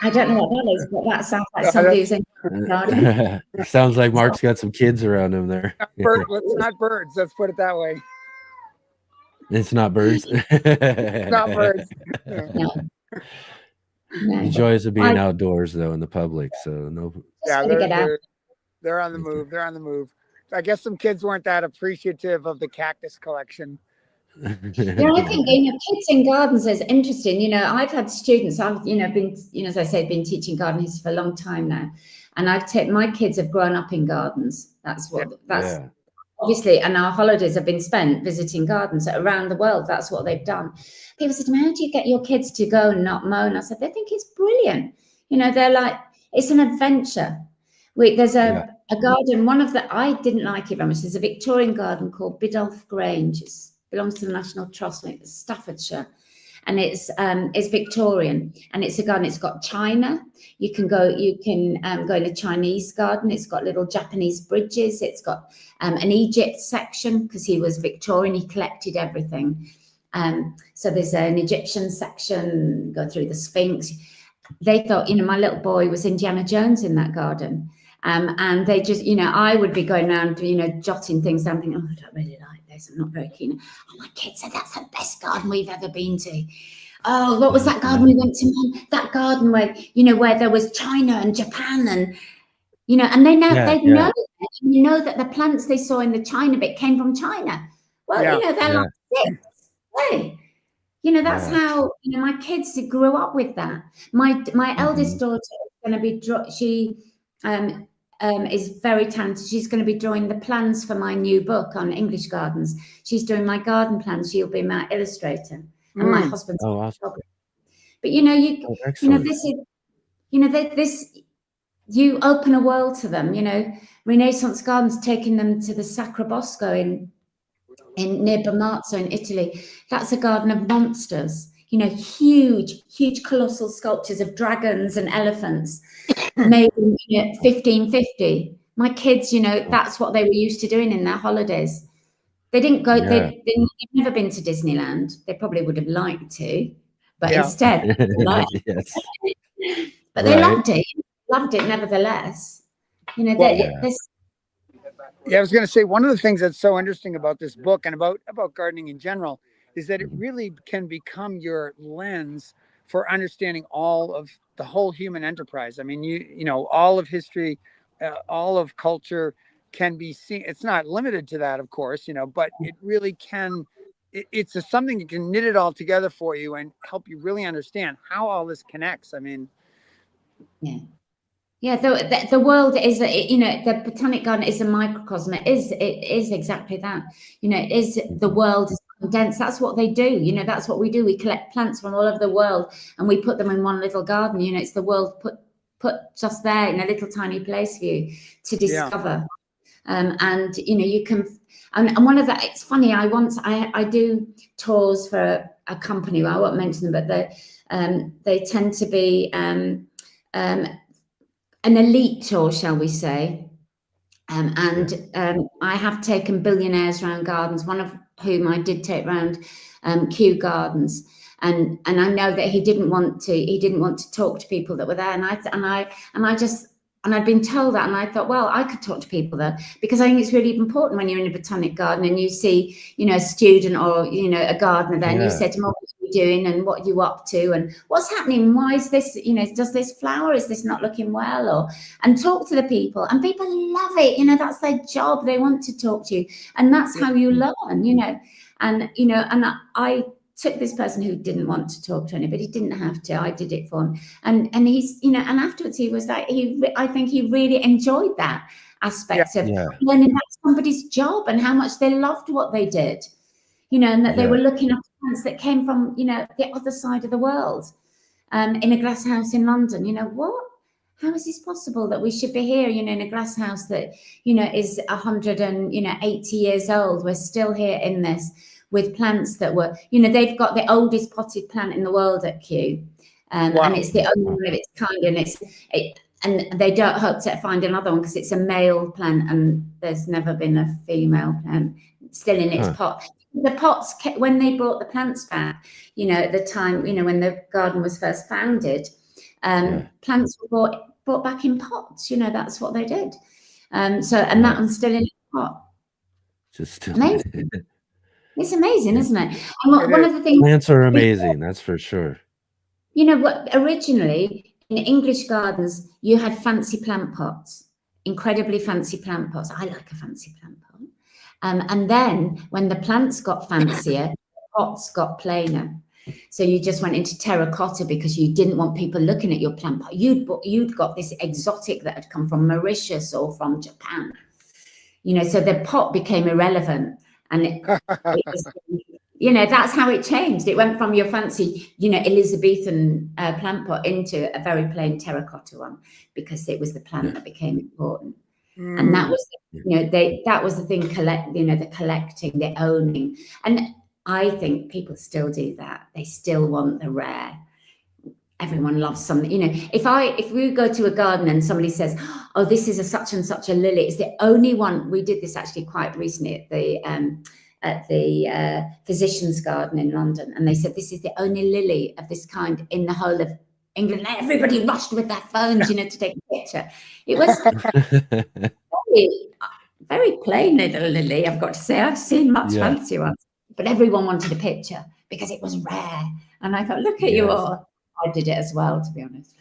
I don't know what that is, but that sounds like somebody who's in the garden. Sounds like Mark's got some kids around him there. It's not birds. Let's put it that way. It's not birds. It's not birds. No. The joys of being outdoors, though, in the public. So no. Yeah, they're on the move. They're on the move. I guess some kids weren't that appreciative of the cactus collection. I think kids in gardens is interesting. I've had students. I've been as I say, been teaching garden history for a long time now, and my kids have grown up in gardens. Obviously, and our holidays have been spent visiting gardens around the world. That's what they've done. People said to me, how do you get your kids to go and not mow? And I said, they think it's brilliant. They're like, it's an adventure. There's a garden, I didn't like it very much. There's a Victorian garden called Biddulph Grange. It belongs to the National Trust, it's Staffordshire. And it's Victorian, and it's a garden. It's got china. You can go in a Chinese garden. It's got little Japanese bridges. It's got an Egypt section, because he was Victorian. He collected everything. So there's an Egyptian section, go through the Sphinx. They thought, my little boy was Indiana Jones in that garden. And they just, I would be going around, jotting things down, thinking, I don't really like this. I'm not very keen. And my kids said, that's the best garden we've ever been to. Oh, what was that garden we went to? That garden where, where there was China and Japan and, and they know, know that the plants they saw in the China bit came from China. Well, they're like 6. Hey, that's how, my kids grew up with that. My eldest daughter is going to be, she is very talented. She's going to be drawing the plans for my new book on English gardens. She's doing my garden plans. She'll be my illustrator, and my husband's photographer. But this is, this you open a world to them. Renaissance Gardens, taking them to the Sacro Bosco in near Bamazzo in Italy. That's a garden of monsters. Huge, colossal sculptures of dragons and elephants made in 1550. My kids, that's what they were used to doing in their holidays. They didn't go, they've never been to Disneyland. They probably would have liked to, but instead, they loved it nevertheless. I was going to say, one of the things that's so interesting about this book and about gardening in general is that it really can become your lens for understanding all of the whole human enterprise. I mean, all of history, all of culture can be seen. It's not limited to that, of course, but it really can. It's something that can knit it all together for you and help you really understand how all this connects. I mean, the world is, the Botanic Garden is a microcosm. It is exactly that. It is, the world is condensed. That's what they do. That's what we do. We collect plants from all over the world and we put them in one little garden. It's the world put just there in a little tiny place for you to discover. And you can, and one of the, it's funny, I do tours for a company. I won't mention them, but they tend to be an elite tour, shall we say? I have taken billionaires around gardens, one of whom I did take around Kew Gardens, and I know that he didn't want to talk to people that were there, and I'd been told that, and I thought, well, I could talk to people there, because I think it's really important when you're in a botanic garden and you see, a student or, a gardener there, and you say to them, what are you doing and what are you up to and what's happening? Why is this, does this flower? Is this not looking well? And talk to the people, and people love it. That's their job. They want to talk to you, and that's how you learn, and I took this person who didn't want to talk to anybody. He didn't have to. I did it for him. And he's, and afterwards he was like, I think he really enjoyed that aspect of learning that's somebody's job and how much they loved what they did, and that they were looking after plants that came from, the other side of the world, in a glass house in London. How is this possible that we should be here, in a glass house that, is 180 years old? We're still here in this, with plants that were, they've got the oldest potted plant in the world at Kew, and it's the only one of its kind, and they don't hope to find another one because it's a male plant and there's never been a female plant still in its pot. The pots, when they brought the plants back, at the time, when the garden was first founded, plants were brought back in pots. That's what they did. That one's still in its pot. Just still. Amazing. It's amazing, isn't it? And one of the things, plants are amazing, that's for sure. Originally in English gardens, you had fancy plant pots, incredibly fancy plant pots. I like a fancy plant pot. And then when the plants got fancier, the pots got plainer. So you just went into terracotta because you didn't want people looking at your plant pot. You'd got this exotic that had come from Mauritius or from Japan. So the pot became irrelevant. And it was, that's how it changed. It went from your fancy, Elizabethan plant pot into a very plain terracotta one, because it was the plant that became important. And that was, that was the thing, the collecting, the owning. And I think people still do that. They still want the rare. Everyone loves something. If we go to a garden and somebody says, oh, this is a such and such a lily, it's the only one. We did this actually quite recently at the physician's garden in London, and they said this is the only lily of this kind in the whole of England. And everybody rushed with their phones, to take a picture. It was very, very plain little lily, I've got to say. I've seen much fancier ones, but everyone wanted a picture because it was rare. And I thought, look at you all. I did it as well, to be honest.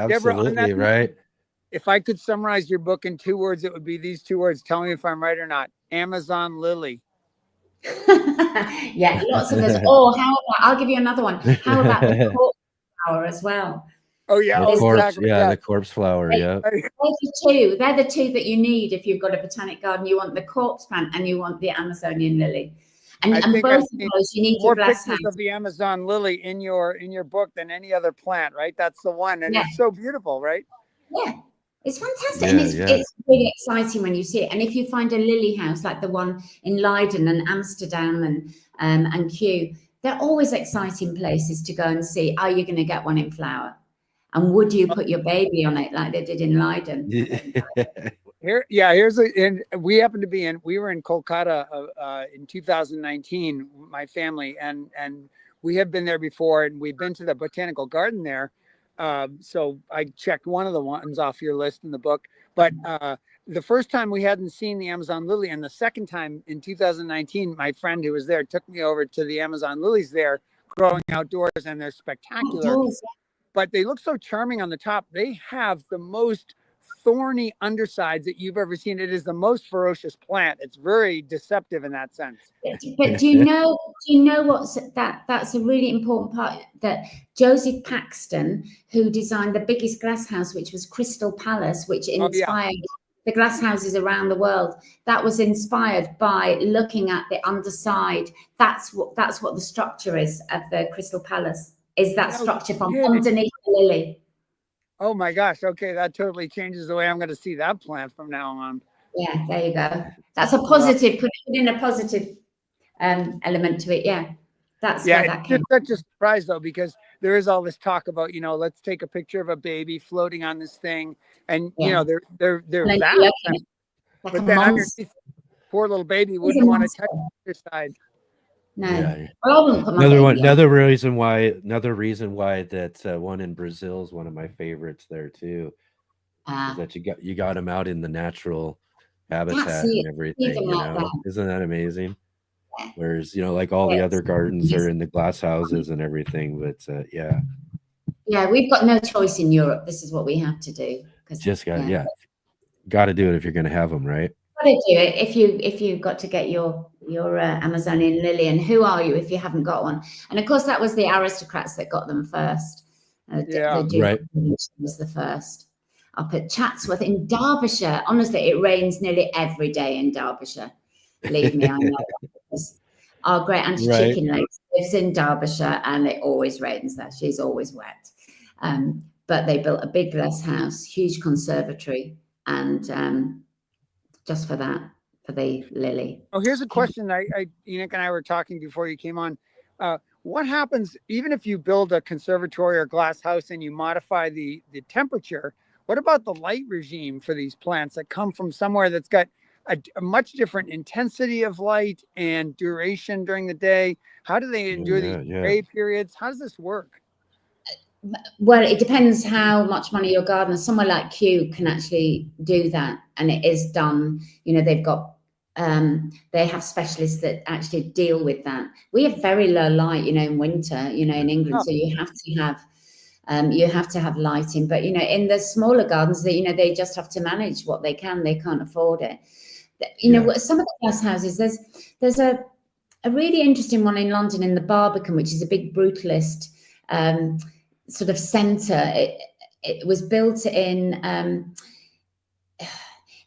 Absolutely, right. If I could summarize your book in 2 words, it would be these 2 words. Tell me if I'm right or not. Amazon lily. Yeah, lots of us. Oh, how about, I'll give you another one. How about the corpse flower as well? Oh, yeah. Exactly. The corpse flower, They're the two that you need if you've got a botanic garden. You want the corpse plant and you want the Amazonian lily. And both of those, you need more to glass pictures house. of the Amazon lily in your book than any other plant, right? That's the one, and it's so beautiful, right? Yeah, it's fantastic, and it's really exciting when you see it. And if you find a lily house like the one in Leiden and Amsterdam and Kew, they're always exciting places to go and see. Are you going to get one in flower? And would you put your baby on it like they did in Leiden? We were in Kolkata in 2019, my family, and we have been there before, and we've been to the botanical garden there. So I checked one of the ones off your list in the book, but the first time we hadn't seen the Amazon lily, and the second time in 2019, my friend who was there took me over to the Amazon lilies there growing outdoors, and they're spectacular. But they look so charming on the top. They have the most thorny undersides that you've ever seen. It is the most ferocious plant. It's very deceptive in that sense. But do you know what's that's a really important part, that Joseph Paxton, who designed the biggest glass house, which was Crystal Palace, which inspired the glass houses around the world, that was inspired by looking at the underside. That's what the structure is of the Crystal Palace, is that structure from underneath the lily. Oh my gosh. Okay. That totally changes the way I'm going to see that plant from now on. Yeah, there you go. That's a positive, put it in a positive element to it. Yeah, that's Yeah, where that it's came. just such a surprise though, because there is all this talk about, let's take a picture of a baby floating on this thing, and Yeah, they're and then vast. you look at it, like a But then monster. underneath, poor little baby He's a wouldn't want to monster. touch the other side. No, Yeah. well, I wouldn't put my Another baby on. another reason why that one in Brazil is one of my favorites there too, is that you got them out in the natural That's habitat it. and everything, Even like that. Isn't that amazing? Yeah. Whereas, like all the Yes. other gardens are in the glass houses and everything, but yeah. Yeah, we've got no choice in Europe. This is what we have to do. Just got to do it if you're going to have them, right? Got to do it if you've got to get your Amazonian lily. And who are you if you haven't got one? And of course, that was the aristocrats that got them first. The Duke Right. was the first. Up at Chatsworth in Derbyshire. Honestly, it rains nearly every day in Derbyshire. Believe me, I know. Our great Auntie Right. Chicken Legs lives in Derbyshire, and it always rains there. She's always wet. But they built a big glass house, huge conservatory, and just for that, for the lily. Oh, here's a question. Enoch and I were talking before you came on. What happens even if you build a conservatory or glass house and you modify the temperature? What about the light regime for these plants that come from somewhere that's got a much different intensity of light and duration during the day? How do they endure these gray periods? How does this work? Well, it depends how much money your gardener. Somewhere like Kew can actually do that, and it is done. They've got they have specialists that actually deal with that. We have very low light, in winter, in England, so you have to have lighting. But in the smaller gardens, they just have to manage what they can. They can't afford it. Some of the glass houses. There's a really interesting one in London in the Barbican, which is a big brutalist sort of centre. It was built in.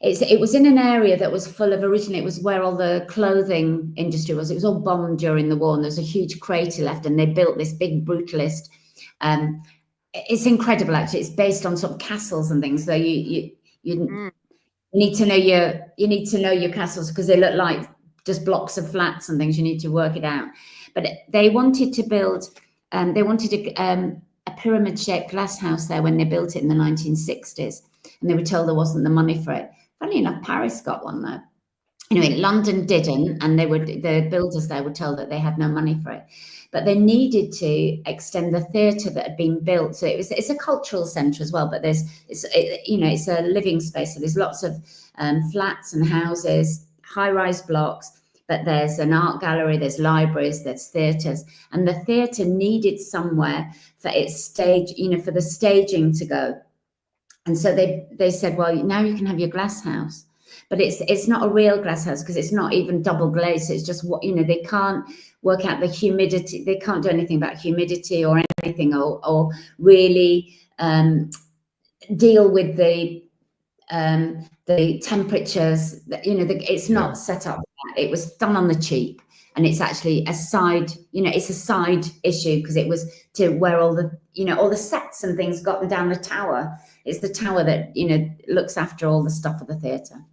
It was in an area that was full of, originally it was where all the clothing industry was. It was all bombed during the war, and there's a huge crater left, and they built this big brutalist. It's incredible, actually. It's based on sort of castles and things. So you need to know your castles, because they look like just blocks of flats and things. You need to work it out. But they wanted to build. They wanted a pyramid-shaped glass house there when they built it in the 1960s, and they were told there wasn't the money for it. Funny enough, Paris got one though. Anyway, London didn't, and the builders there were told that they had no money for it. But they needed to extend the theatre that had been built. So it's a cultural centre as well, but it's a living space. So there's lots of flats and houses, high-rise blocks. But there's an art gallery, there's libraries, there's theatres, and the theatre needed somewhere for its stage, for the staging to go. And so they said, well, now you can have your glass house, but it's not a real glass house, because it's not even double glazed. It's just they can't work out the humidity. They can't do anything about humidity or anything, or really deal with the temperatures. It's not set up. It was done on the cheap, and it's actually a side. It's a side issue, because it was to where all the sets and things got down the tower. It's the tower that looks after all the stuff of the theatre.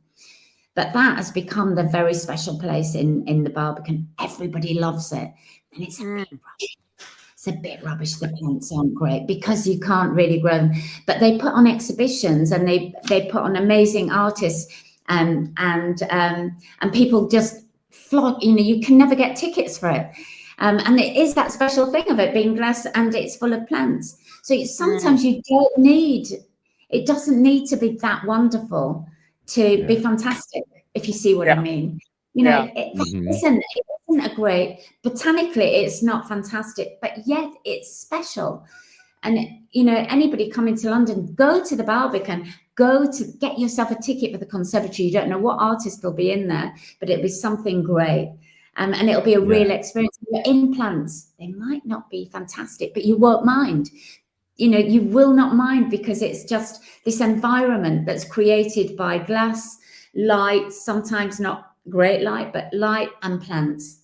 But that has become the very special place in the Barbican. Everybody loves it, and it's a bit rubbish. It's a bit rubbish. The plants aren't great because you can't really grow them. But they put on exhibitions, and they put on amazing artists, and people just flock. You can never get tickets for it. And it is that special thing of it being glass, and it's full of plants. So sometimes you don't need. It doesn't need to be that wonderful to be fantastic, if you see what I mean. It isn't a great, botanically, it's not fantastic, but yet it's special. And, anybody coming to London, go to the Barbican, go to get yourself a ticket for the conservatory. You don't know what artist will be in there, but it'll be something great. And it'll be a real experience. In plants, they might not be fantastic, but you won't mind. You will not mind, because it's just this environment that's created by glass, light, sometimes not great light, but light and plants.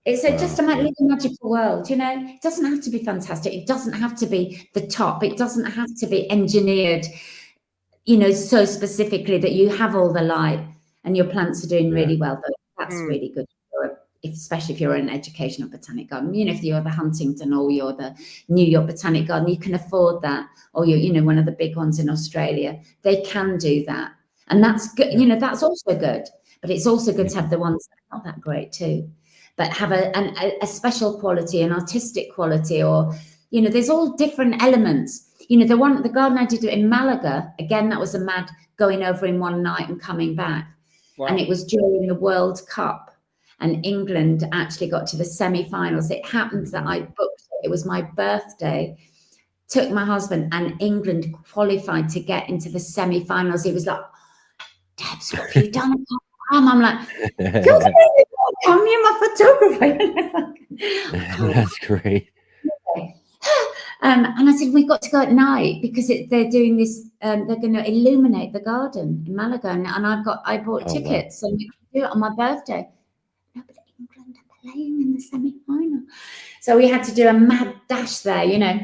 It's just a magical world, It doesn't have to be fantastic. It doesn't have to be the top. It doesn't have to be engineered, so specifically that you have all the light and your plants are doing really well. But that's really good especially if you're an educational botanic garden. You know, if you're the Huntington or you're the New York Botanic Garden, you can afford that, or you're, you know, one of the big ones in Australia, they can do that. And that's good, you know, that's also good. But it's also good to have the ones that are not that great too, but have a special quality, an artistic quality, or, you know, there's all different elements. You know, the garden I did in Malaga, again, that was a mad going over in one night and coming back. Wow. And it was during the World Cup, and England actually got to the semi-finals. It happened that I booked it. It was my birthday, took my husband, and England qualified to get into the semi-finals. He was like, Debs, what have you done? I'm like, come, you're my photographer. That's great. And I said, we've got to go at night because they're doing this. They're going to illuminate the garden in Malaga, and I bought tickets, so we could do it on my birthday. No, but England are playing in the semi-final, so we had to do a mad dash there, you know.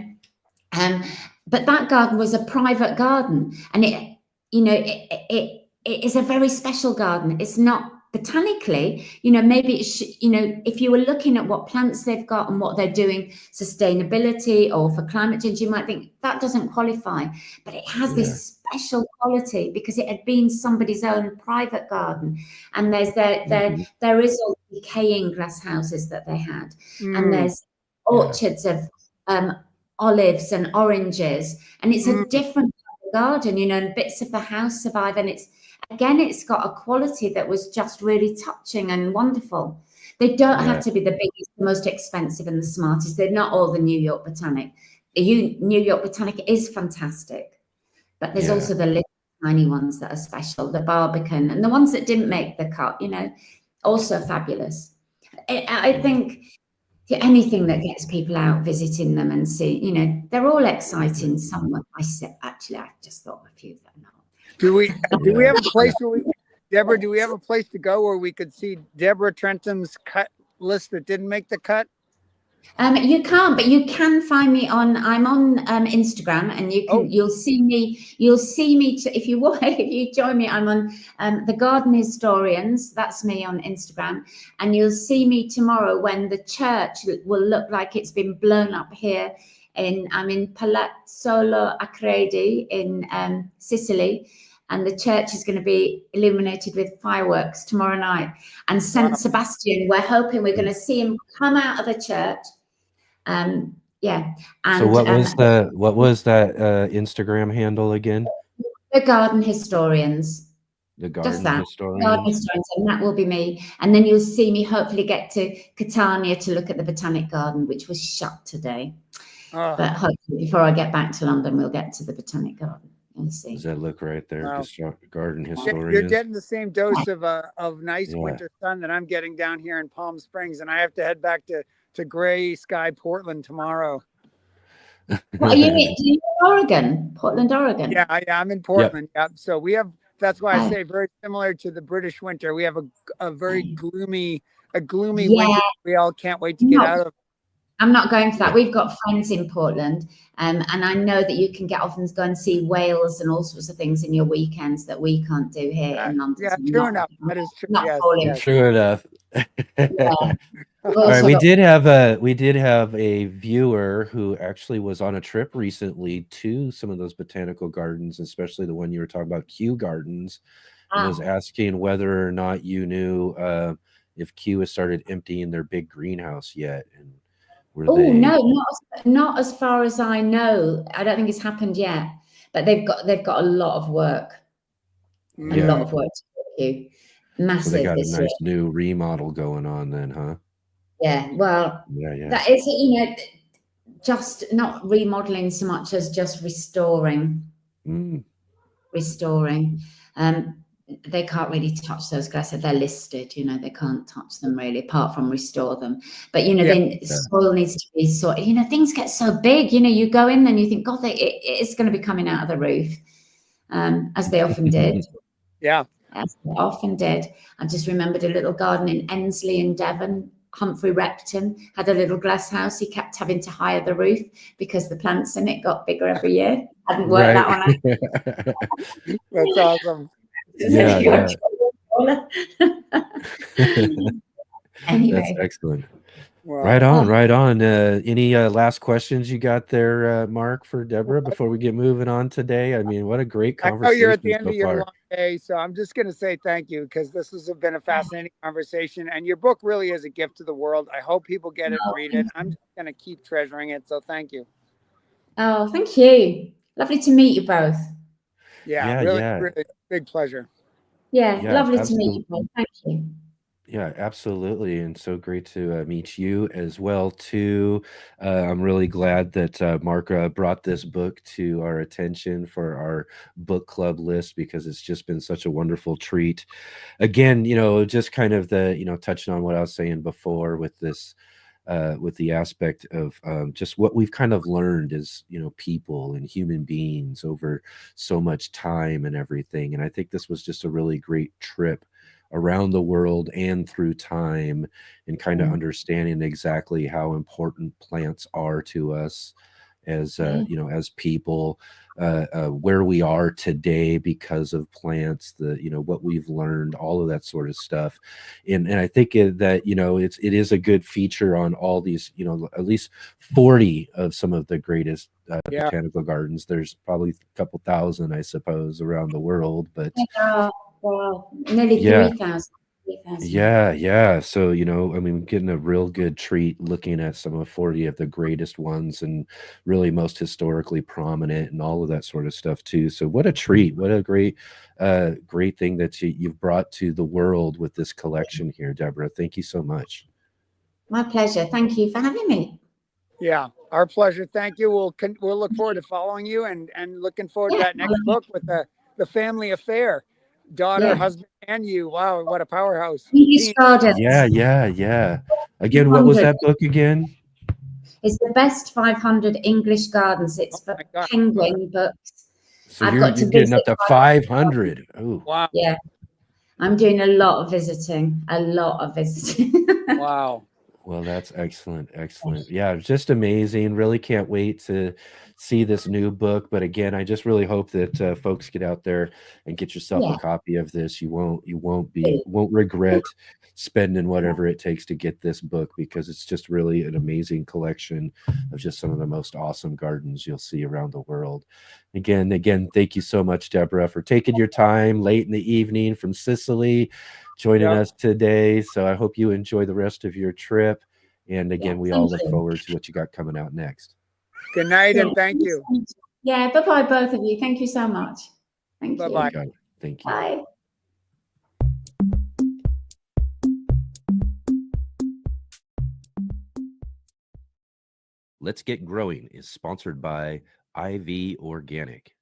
But that garden was a private garden, and it, you know, it is a very special garden. It's not botanically, you know, maybe you know, if you were looking at what plants they've got and what they're doing, sustainability or for climate change, you might think that doesn't qualify, but it has this special quality because it had been somebody's own private garden. And there's there is all decaying glass houses that they had, and there's orchards of olives and oranges, and it's a different garden, you know, and bits of the house survive, and it's got a quality that was just really touching and wonderful. They don't have to be the biggest, the most expensive and the smartest. They're not all the New York Botanic. The New York Botanic is fantastic, but there's also the little tiny ones that are special, the Barbican, and the ones that didn't make the cut, you know, also fabulous. I think anything that gets people out visiting them and see, you know, they're all exciting. Somewhat. I just thought of a few that are not. Do we have a place where Deborah, do we have a place to go where we could see Deborah Trentham's cut list that didn't make the cut? You can't, but you can find me I'm on Instagram, and you'll see me if you join me, I'm on the Garden Historians. That's me on Instagram, and you'll see me tomorrow when the church will look like it's been blown up here. I'm in Palazzolo Acredi in Sicily, and the church is going to be illuminated with fireworks tomorrow night. And Saint Sebastian, we're hoping we're going to see him come out of the church. And so what was that Instagram handle again? The Garden Historians. The Garden Historians. Garden Historians, and that will be me. And then you'll see me hopefully get to Catania to look at the Botanic Garden, which was shut today. But hopefully before I get back to London, we'll get to the Botanic Garden. You'll see. Does that look right there? Garden Historians. You're getting the same dose of nice winter sun that I'm getting down here in Palm Springs, and I have to head back to gray sky Portland tomorrow. What are you in Oregon? Portland, Oregon? Yeah, I'm in Portland. Yep. So we have, that's why I say very similar to the British winter. We have a very gloomy winter we all can't wait to get out of. I'm not going for that. We've got friends in Portland, and I know that you can get off and go and see whales and all sorts of things in your weekends that we can't do here in London. Yeah, true enough. That is true. Yes. True enough. All right, we did have a viewer who actually was on a trip recently to some of those botanical gardens, especially the one you were talking about, Kew Gardens, and was asking whether or not you knew if Kew has started emptying their big greenhouse yet. And no, not as far as I know. I don't think it's happened yet, but they've got a lot of work. A lot of work to do. Massive. So they got a nice new remodel going on then, huh? Yeah. Well, that is, you know, just not remodeling so much as just restoring. Restoring. They can't really touch those glasses. They're listed, you know, they can't touch them really, apart from restore them. But, you know, then soil needs to be sorted. You know, things get so big, you know, you go in and you think, God, it's going to be coming out of the roof, as they often did. As they often did. I just remembered a little garden in Ensley in Devon. Humphrey Repton had a little glass house. He kept having to hire the roof because the plants in it got bigger every year. Hadn't worked that one out. That's awesome. Anyway. That's excellent. Well, Right on, right on. Any last questions you got there, Marc, for Deborah before we get moving on today? I mean, what a great I know you're at the conversation end so of your far. long day, so I'm just going to say thank you because this has been a fascinating conversation, and your book really is a gift to the world. I hope people get it and read it. I'm just going to keep treasuring it, so thank you. Oh, thank you. Lovely to meet you both. Yeah, really big pleasure. Yeah, lovely to meet absolutely. you both. Thank you. Yeah, absolutely. And so great to meet you as well, too. I'm really glad that Marc brought this book to our attention for our book club list because it's just been such a wonderful treat. Again, just kind of touching on what I was saying before with this, with the aspect of just what we've kind of learned as, people and human beings over so much time and everything. And I think this was just a really great trip around the world and through time and kind of understanding exactly how important plants are to us as as people, where we are today because of plants, what we've learned, all of that sort of stuff. And I think that it is a good feature on all these, at least 40 of some of the greatest botanical gardens. There's probably a couple thousand, I suppose, around the world, but Wow, nearly yeah. 3,000. Yeah. So, I mean, getting a real good treat looking at some of 40 of the greatest ones and really most historically prominent and all of that sort of stuff too. So what a treat. What a great thing that you've brought to the world with this collection here, Deborah. Thank you so much. My pleasure. Thank you for having me. Yeah, our pleasure. Thank you. We'll look forward to following you and looking forward to that next book with the family affair. Daughter, husband, and you. Wow, what a powerhouse. English Gardens. Yeah. Again, what was that book again? It's the best 500 English gardens. It's for Penguin Books. So you're getting up to 500. Oh, wow. Yeah. I'm doing a lot of visiting. Wow. Well, that's excellent. Yeah, just amazing. Really can't wait to see this new book. But again, I just really hope that folks get out there and get yourself a copy of this. You won't regret spending whatever it takes to get this book because it's just really an amazing collection of just some of the most awesome gardens you'll see around the world. Again, thank you so much, Deborah, for taking your time late in the evening from Sicily, joining us today. So I hope you enjoy the rest of your trip. And again, we all look forward to what you got coming out next. Good night and thank you. Yeah, bye-bye, both of you. Thank you so much. Thank you. Bye-bye. Thank you. Bye. Let's Get Growing is sponsored by IV Organic.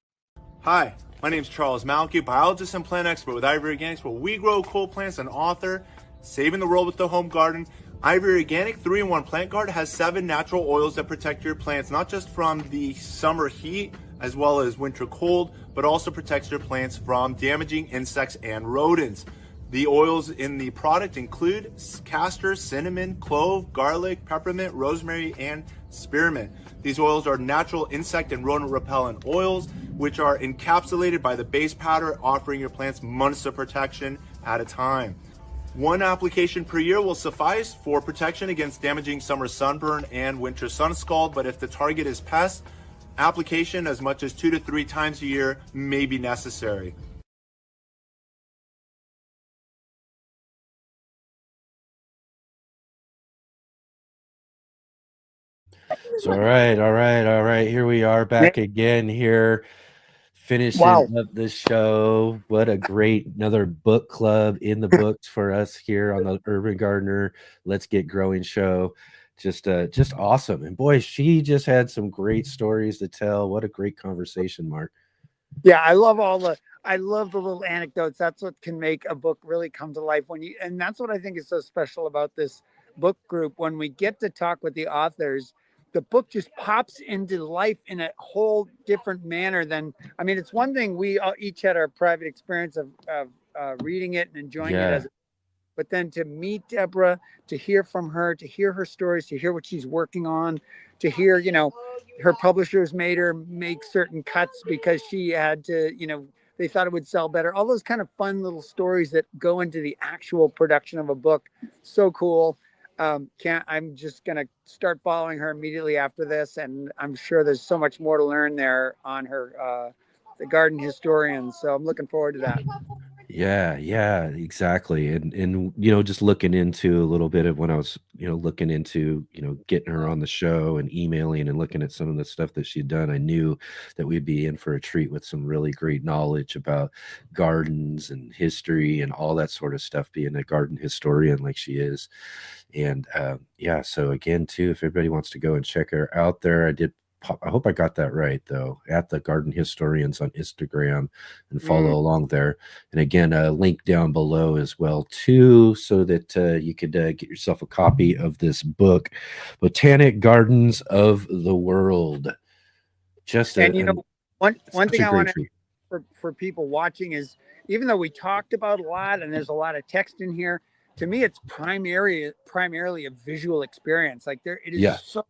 Hi, my name is Charles Malky, biologist and plant expert with IV Organics, where we grow cool plants and author Saving the World with the Home Garden. IV Organic 3-in-1 Plant Guard has 7 natural oils that protect your plants, not just from the summer heat as well as winter cold, but also protects your plants from damaging insects and rodents. The oils in the product include castor, cinnamon, clove, garlic, peppermint, rosemary, and spearmint. These oils are natural insect and rodent repellent oils, which are encapsulated by the base powder, offering your plants months of protection at a time. 1 application per year will suffice for protection against damaging summer sunburn and winter sun scald, but if the target is pests, application as much as 2 to 3 times a year may be necessary. So, all right. Here we are back again here, finishing up the show. What a great another book club in the books for us here on the Urban Gardener Let's Get Growing show. Just awesome. And boy, she just had some great stories to tell. What a great conversation, Marc. Yeah, I love the little anecdotes. That's what can make a book really come to life and that's what I think is so special about this book group. When we get to talk with the authors, the book just pops into life in a whole different manner than, I mean, it's one thing we each had our private experience of reading it and enjoying it but then to meet Deborah, to hear from her, to hear her stories, to hear what she's working on, to hear, her publishers made her make certain cuts because she had to, they thought it would sell better. All those kind of fun little stories that go into the actual production of a book. So cool. I'm just going to start following her immediately after this. And I'm sure there's so much more to learn there on her, the garden historian. So I'm looking forward to that. Yeah, exactly. And just looking into a little bit of when I was, looking into, getting her on the show and emailing and looking at some of the stuff that she'd done, I knew that we'd be in for a treat with some really great knowledge about gardens and history and all that sort of stuff, being a garden historian like she is. And yeah, so again, too, if everybody wants to go and check her out there, I hope I got that right, though, at the Garden Historians on Instagram, and follow along there. And again, a link down below as well, too, so that you could get yourself a copy of this book, Botanic Gardens of the World. One thing I want to for people watching is, even though we talked about a lot and there's a lot of text in here, to me it's primarily a visual experience. Like it is so,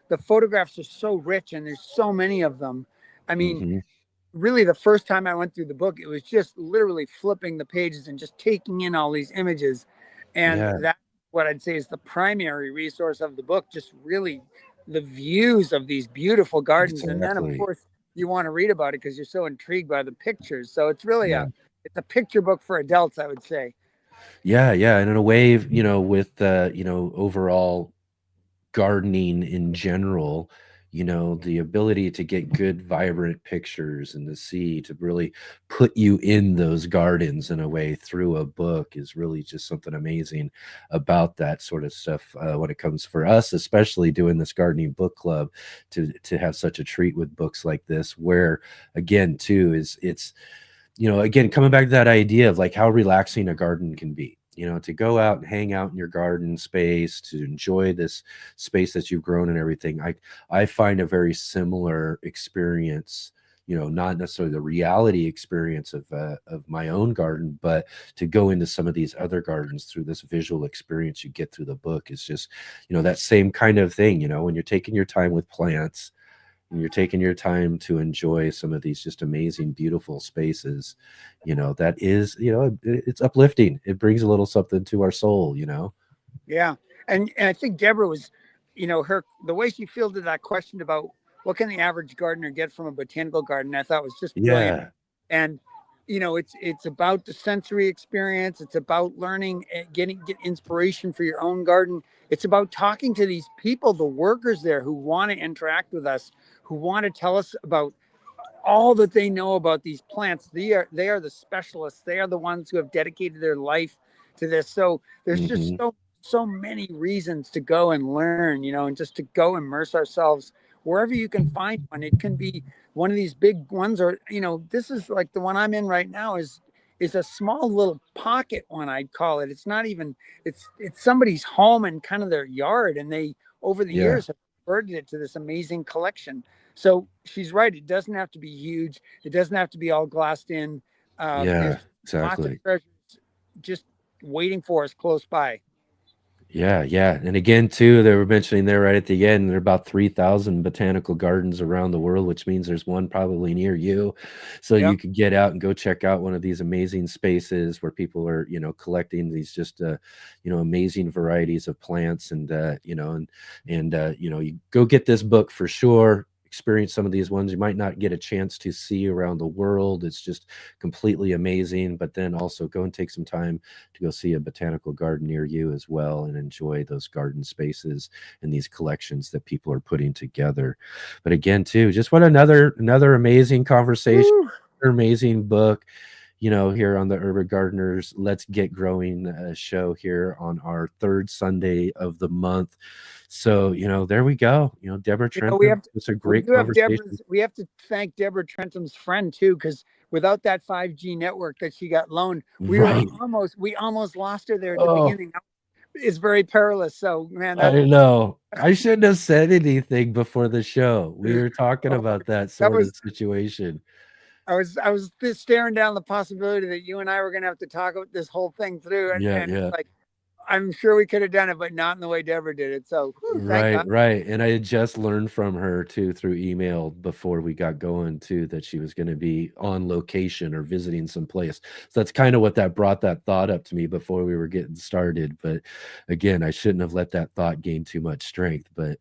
the photographs are so rich and there's so many of them. I mean, really, the first time I went through the book, it was just literally flipping the pages and just taking in all these images. And that's what I'd say is the primary resource of the book, just really the views of these beautiful gardens. Exactly. And then, of course, you want to read about it because you're so intrigued by the pictures. So it's really it's a picture book for adults, I would say. Yeah. And in a way, with, overall gardening in general, the ability to get good, vibrant pictures and to really put you in those gardens in a way through a book is really just something amazing about that sort of stuff. When it comes for us, especially doing this gardening book club, to have such a treat with books like this, where again, too, it's again, coming back to that idea of like how relaxing a garden can be. To go out and hang out in your garden space, to enjoy this space that you've grown and everything. I find a very similar experience, not necessarily the reality experience of my own garden, but to go into some of these other gardens through this visual experience you get through the book is just, that same kind of thing, when you're taking your time with plants, and you're taking your time to enjoy some of these just amazing, beautiful spaces, that is, it's uplifting. It brings a little something to our soul, Yeah. And I think Deborah was, the way she fielded that question about what can the average gardener get from a botanical garden, I thought was just brilliant. And, it's about the sensory experience. It's about learning, get inspiration for your own garden. It's about talking to these people, the workers there, who want to interact with us, who want to tell us about all that they know about these plants. They are the specialists. They are the ones who have dedicated their life to this. So there's just so many reasons to go and learn, and just to go immerse ourselves wherever you can find one. It can be one of these big ones, or this is like the one I'm in right now is a small little pocket one, I'd call it. It's not even, it's somebody's home and kind of their yard, and they over the years have converted it to this amazing collection. So she's right, it doesn't have to be huge, it doesn't have to be all glassed in. There's exactly. lots of treasures just waiting for us close by. Yeah. And again, too, they were mentioning there right at the end, there are about 3,000 botanical gardens around the world, which means there's one probably near you. So you could get out and go check out one of these amazing spaces where people are, collecting these just, amazing varieties of plants, and, you go get this book for sure. Experience some of these ones you might not get a chance to see around the world. It's just completely amazing. But then also go and take some time to go see a botanical garden near you as well, and enjoy those garden spaces and these collections that people are putting together. But again, too, just what another amazing conversation, amazing book, here on the Urban Gardeners Let's Get Growing show here on our third Sunday of the month. So, there we go. Deborah Trentham. It's a great conversation. We have to thank Deborah Trentham's friend too, because without that 5G network that she got loaned, we almost lost her there at the beginning. It's very perilous. So, man, I know. I shouldn't have said anything before the show. We were talking about that sort of situation. I was just staring down the possibility that you and I were going to have to talk about this whole thing through, and it's like, I'm sure we could have done it, but not in the way Deborah did it. So thank God. Right. And I had just learned from her too through email before we got going too that she was going to be on location or visiting some place. So that's kind of what that brought that thought up to me before we were getting started. But again, I shouldn't have let that thought gain too much strength. But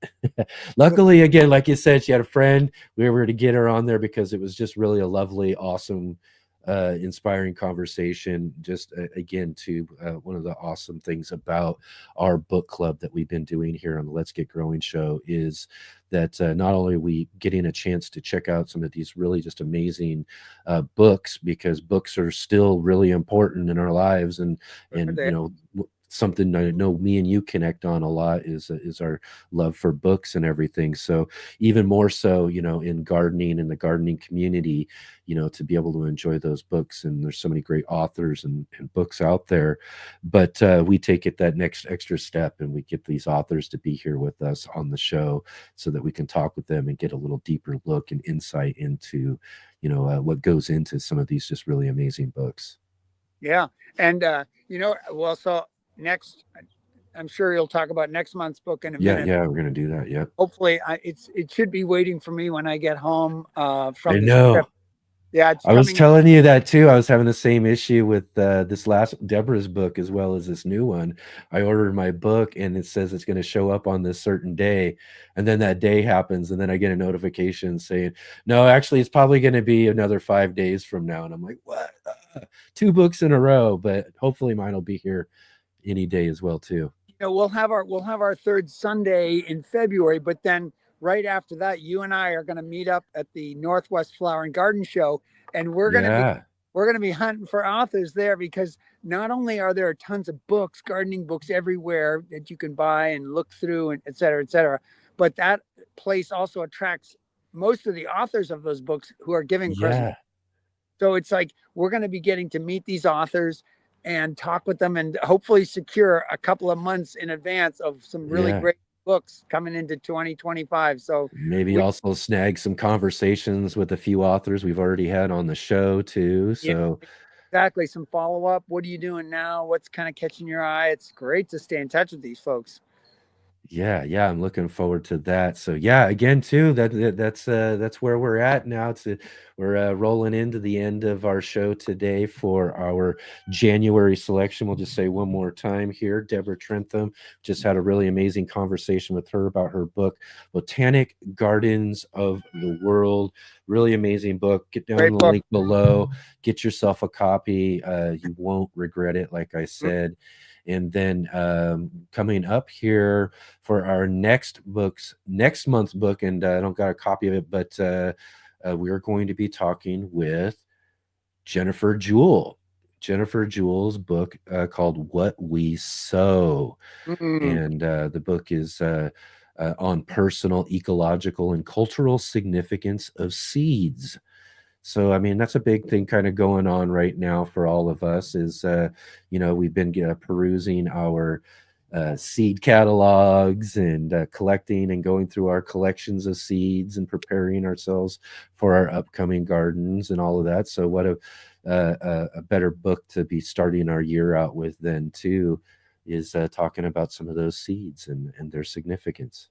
luckily, again, like you said, she had a friend. We were to get her on there because it was just really a lovely, awesome, inspiring conversation. Just again, to one of the awesome things about our book club that we've been doing here on the Let's Get Growing show is that not only are we getting a chance to check out some of these really just amazing books, because books are still really important in our lives, and something I know me and you connect on a lot is our love for books and everything. So even more so, in gardening, in the gardening community, to be able to enjoy those books. And there's so many great authors and books out there, but we take it that next extra step, and we get these authors to be here with us on the show so that we can talk with them and get a little deeper look and insight into, what goes into some of these just really amazing books. Yeah. And, so next, I'm sure you'll talk about next month's book in a minute. Yeah, we're going to do that. Yeah. Hopefully it should be waiting for me when I get home from I this know. trip. Yeah, I was telling you that too. I was having the same issue with this last Deborah's book as well as this new one. I ordered my book and it says it's going to show up on this certain day, and then that day happens, and then I get a notification saying, no, actually it's probably going to be another 5 days from now. And I'm like, what? 2 books in a row, but hopefully mine will be here any day as well too. We'll have our third Sunday in February, but then right after that, you and I are going to meet up at the Northwest Flower and Garden Show, and we're going to be hunting for authors there, because not only are there tons of books, gardening books everywhere that you can buy and look through, and et cetera, but that place also attracts most of the authors of those books who are giving presents. So it's like we're going to be getting to meet these authors and talk with them, and hopefully secure a couple of months in advance of some really great books coming into 2025. So maybe also snag some conversations with a few authors we've already had on the show too. So exactly, some follow-up. What are you doing now? What's kind of catching your eye? It's great to stay in touch with these folks. Yeah, I'm looking forward to that. So yeah, again too, that's where we're at now. We're rolling into the end of our show today for our January selection. We'll just say one more time here, Deborah Trentham. Just had a really amazing conversation with her about her book, Botanic Gardens of the World. Really amazing book. Get down the link below. Get yourself a copy. You won't regret it, like I said. And then coming up here for our next month's book, and I don't got a copy of it, but we're going to be talking with Jennifer Jewell. Jennifer Jewell's book called What We Sow. And the book is on personal, ecological, and cultural significance of seeds. So, I mean, that's a big thing kind of going on right now for all of us is, we've been perusing our seed catalogs and collecting and going through our collections of seeds and preparing ourselves for our upcoming gardens and all of that. So what a better book to be starting our year out with then too is talking about some of those seeds and their significance.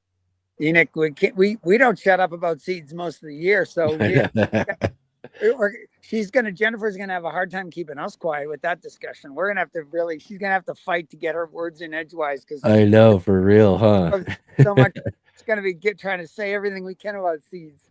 Enoch, we don't shut up about seeds most of the year. So Jennifer's gonna have a hard time keeping us quiet with that discussion. She's gonna have to fight to get her words in edgewise, because I know, for real, huh? So much it's gonna be trying to say everything we can about seeds.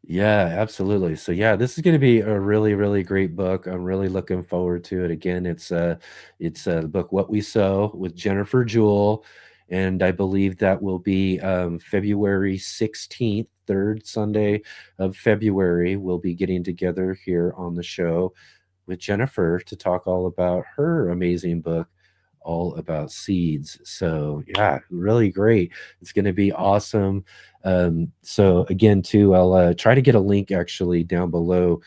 Yeah, absolutely. So yeah, this is going to be a really, really great book. I'm really looking forward to it. Again, it's the book What We Sow with Jennifer Jewell, and I believe that will be February 16th, third Sunday of February. We'll be getting together here on the show with Jennifer to talk all about her amazing book, all about seeds. So yeah, really great. It's going to be awesome. So again too, I'll try to get a link actually down below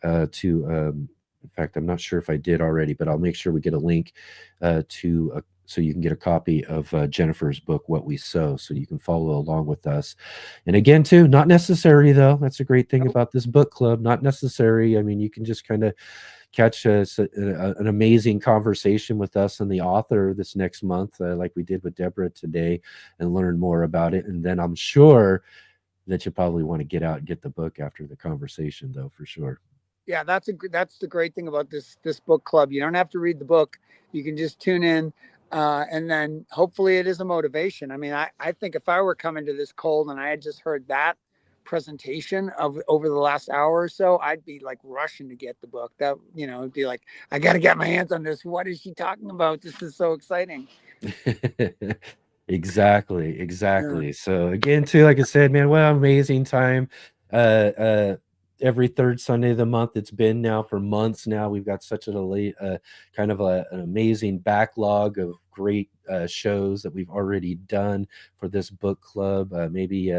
in fact, I'm not sure if I did already, but I'll make sure we get a link to so you can get a copy of Jennifer's book, What We Sow, so you can follow along with us. And again, too, not necessary, though. That's a great thing about this book club. Not necessary. I mean, you can just kind of catch an amazing conversation with us and the author this next month, like we did with Deborah today, and learn more about it. And then I'm sure that you probably want to get out and get the book after the conversation, though, for sure. Yeah, that's the great thing about this book club. You don't have to read the book. You can just tune in, and then hopefully it is a motivation. I mean, I think if I were coming to this cold and I had just heard that presentation of over the last hour or so, I'd be like rushing to get the book. That, it'd be like, I got to get my hands on this. What is she talking about? This is so exciting. Exactly. Yeah. So again, too, like I said, man, what an amazing time. Every third Sunday of the month, it's been now for months now. We've got such an amazing backlog of great shows that we've already done for this book club. Maybe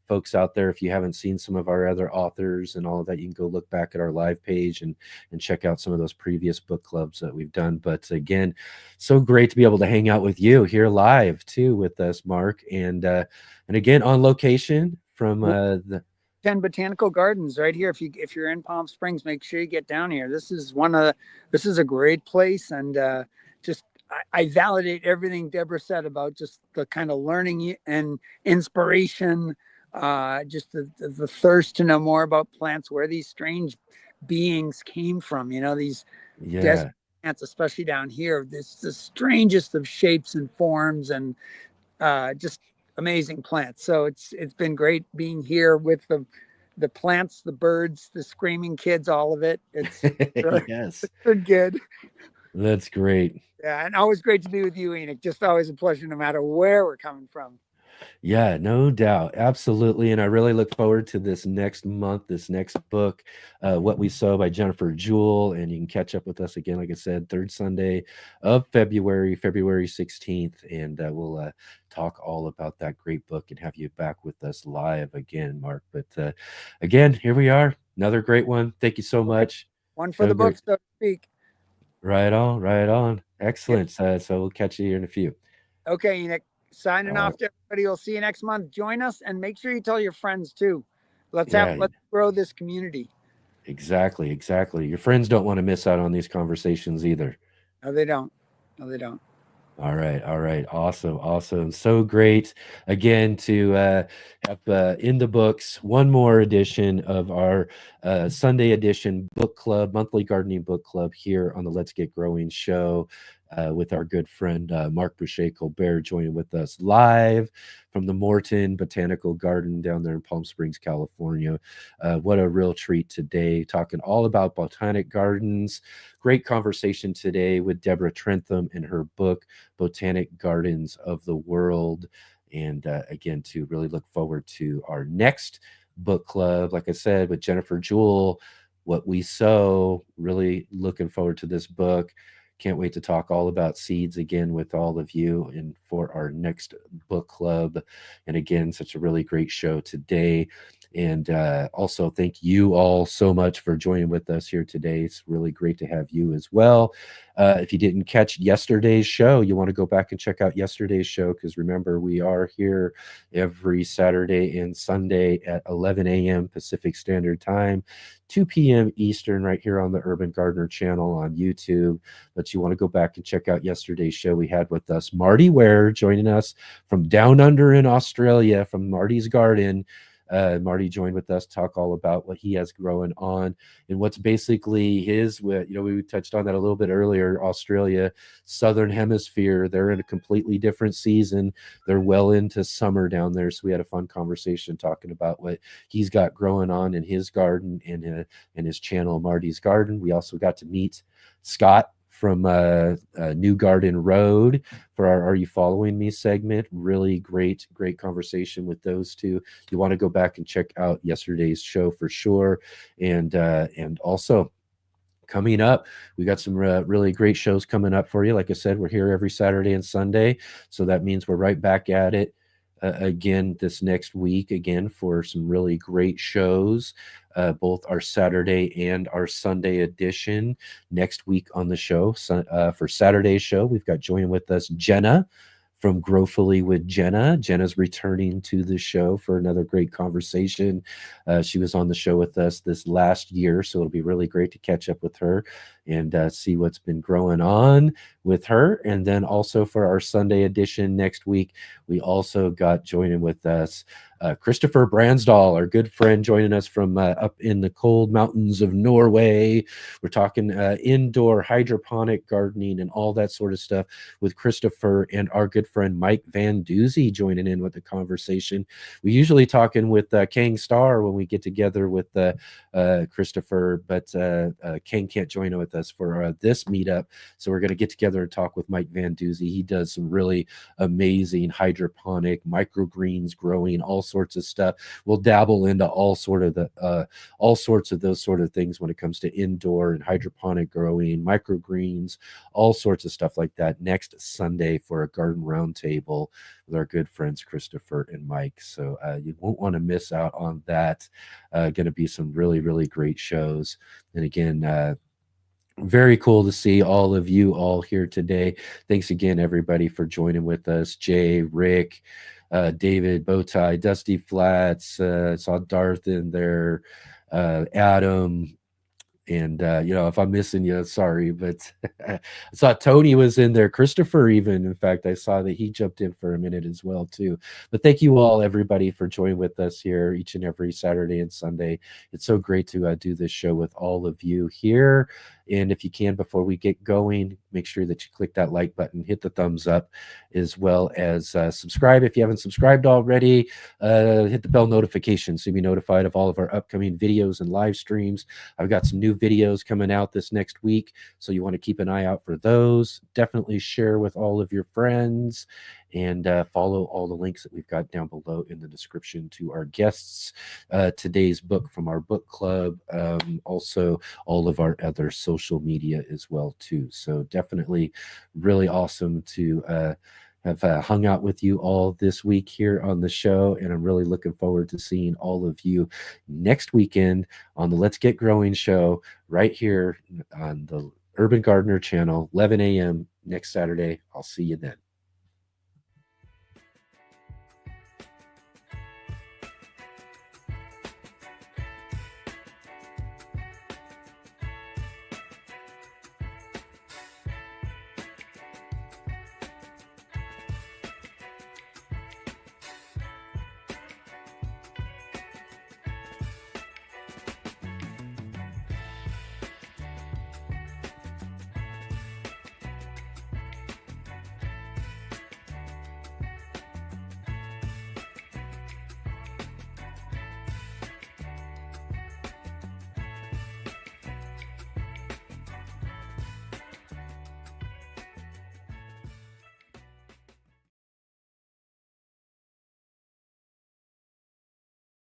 folks out there, if you haven't seen some of our other authors and all of that, you can go look back at our live page and check out some of those previous book clubs that we've done. But again, so great to be able to hang out with you here live too with us, Marc, and again on location from the 10 Botanical Gardens right here. If you're in Palm Springs, make sure you get down here. This is a great place, and I validate everything Deborah said about just the kind of learning and inspiration, just the thirst to know more about plants, where these strange beings came from. These desert plants, especially down here, this the strangest of shapes and forms, and just amazing plants. So it's been great being here with the plants, the birds, the screaming kids, all of it. It's really, yes, it's been good. That's great. Yeah, and always great to be with you, Enoch. Just always a pleasure, no matter where we're coming from. Yeah, no doubt. Absolutely. And I really look forward to this next month, this next book, What We Sow by Jennifer Jewell. And you can catch up with us again, like I said, third Sunday of February 16th. And we'll talk all about that great book and have you back with us live again, Marc. But again, here we are. Another great one. Thank you so much. One for the books, so to speak. Right on. Excellent. So we'll catch you here in a few. Okay, Enoch. Signing off to everybody. We'll see you next month. Join us and make sure you tell your friends too. Let's grow this community. Exactly. Your friends don't want to miss out on these conversations either. No, they don't. All right. Awesome. So great again to have in the books one more edition of our Sunday edition book club, monthly gardening book club here on the Let's Get Growing show. With our good friend Marc Boucher-Colbert joining with us live from the Morton Botanical Garden down there in Palm Springs, California. What a real treat today, talking all about Botanic Gardens. Great conversation today with Deborah Trentham and her book, Botanic Gardens of the World. And again, to really look forward to our next book club, like I said, with Jennifer Jewell, What We Sow. Really looking forward to this book. Can't wait to talk all about seeds again with all of you and for our next book club. And again, such a really great show today. And also thank you all so much for joining with us here today. It's really great to have you as well. If you didn't catch yesterday's show, you want to go back and check out yesterday's show, because remember, we are here every Saturday and Sunday at 11 a.m. Pacific Standard Time, 2 p.m. Eastern, right here on the Urban Gardener channel on YouTube. But you want to go back and check out yesterday's show. We had with us Marty Ware joining us from down under in Australia, from Marty's Garden. Marty joined with us to talk all about what he has growing on and what's basically his, we touched on that a little bit earlier. Australia, Southern Hemisphere, they're in a completely different season. They're well into summer down there. So we had a fun conversation talking about what he's got growing on in his garden and in his channel, Marty's Garden. We also got to meet Scott from New Garden Road for our Are You Following Me segment. Really great conversation with those two. You want to go back and check out yesterday's show for sure. And also coming up, we got some really great shows coming up for you. Like I said, we're here every Saturday and Sunday. So that means we're right back at it again this next week again for some really great shows, both our Saturday and our Sunday edition. Next week on the show, for Saturday's show, we've got joining with us Jenna from Growfully with Jenna. Jenna's returning to the show for another great conversation. She was on the show with us this last year, so it'll be really great to catch up with her and see what's been growing on with her. And then also for our Sunday edition next week, we also got joining with us Christopher Bransdahl, our good friend, joining us from up in the cold mountains of Norway. We're talking indoor hydroponic gardening and all that sort of stuff with Christopher, and our good friend Mike Van Doozy joining in with the conversation. We usually talking with Kang Starr when we get together with Christopher, but Kang can't join with us for this meetup, so we're going to get together and talk with Mike Van Doozy. He does some really amazing hydroponic microgreens growing, all sorts of stuff. We'll dabble into all sorts of those sort of things when it comes to indoor and hydroponic growing, microgreens, all sorts of stuff like that next Sunday for a garden roundtable with our good friends Christopher and Mike. So you won't want to miss out on that. Going to be some really, really great shows. And again, very cool to see all of you all here today. Thanks again, everybody, for joining with us. Jay, Rick, David, Bowtie, Dusty Flats, saw Darth in there, Adam, and if I'm missing you, sorry, but I saw Tony was in there, Christopher even. In fact, I saw that he jumped in for a minute as well too. But thank you all, everybody, for joining with us here each and every Saturday and Sunday. It's so great to do this show with all of you here. And if you can, before we get going, make sure that you click that like button, hit the thumbs up, as well as subscribe if you haven't subscribed already. Hit the bell notification so you'll be notified of all of our upcoming videos and live streams. I've got some new videos coming out this next week, so you want to keep an eye out for those. Definitely share with all of your friends, and follow all the links that we've got down below in the description to our guests, today's book from our book club, also all of our other social media as well too. So definitely really awesome to have hung out with you all this week here on the show, and I'm really looking forward to seeing all of you next weekend on the Let's Get Growing show right here on the Urban Gardener channel, 11 a.m. next Saturday. I'll see you then.